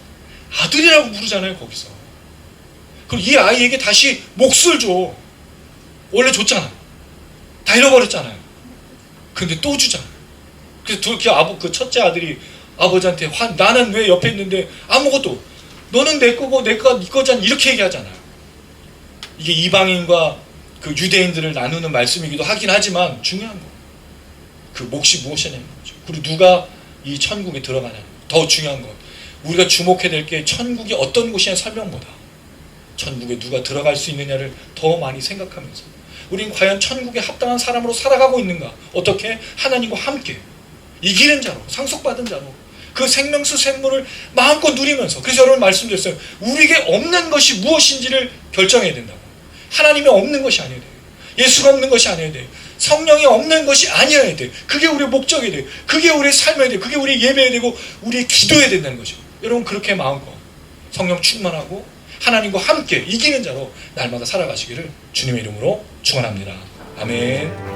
아들이라고 부르잖아요, 거기서. 그럼 이 아이에게 다시 몫을 줘. 원래 줬잖아. 다 잃어버렸잖아요. 근데 또 주잖아. 그래서 그 첫째 아들이 아버지한테 나는 왜 옆에 있는데 아무것도, 너는 내 거고 내가 네 거잖아, 이렇게 얘기하잖아요. 이게 이방인과 그 유대인들을 나누는 말씀이기도 하긴 하지만 중요한 거, 그 몫이 무엇이냐는 거죠. 그리고 누가 이 천국에 들어가냐. 더 중요한 건 우리가 주목해야 될 게 천국이 어떤 곳이냐 설명보다 천국에 누가 들어갈 수 있느냐를 더 많이 생각하면서 우린 과연 천국에 합당한 사람으로 살아가고 있는가. 어떻게? 하나님과 함께 이기는 자로, 상속받은 자로 그 생명수 생물을 마음껏 누리면서. 그래서 여러분 말씀드렸어요. 우리에게 없는 것이 무엇인지를 결정해야 된다고. 하나님이 없는 것이 아니어야 돼요. 예수가 없는 것이 아니어야 돼요. 성령이 없는 것이 아니어야 돼요. 그게 우리의 목적이 돼요. 그게 우리의 삶이어야 돼요. 그게 우리의 예배해야 되고 우리의 기도해야 된다는 거죠. 여러분 그렇게 마음껏 성령 충만하고 하나님과 함께 이기는 자로 날마다 살아가시기를 주님의 이름으로 축원합니다. 아멘.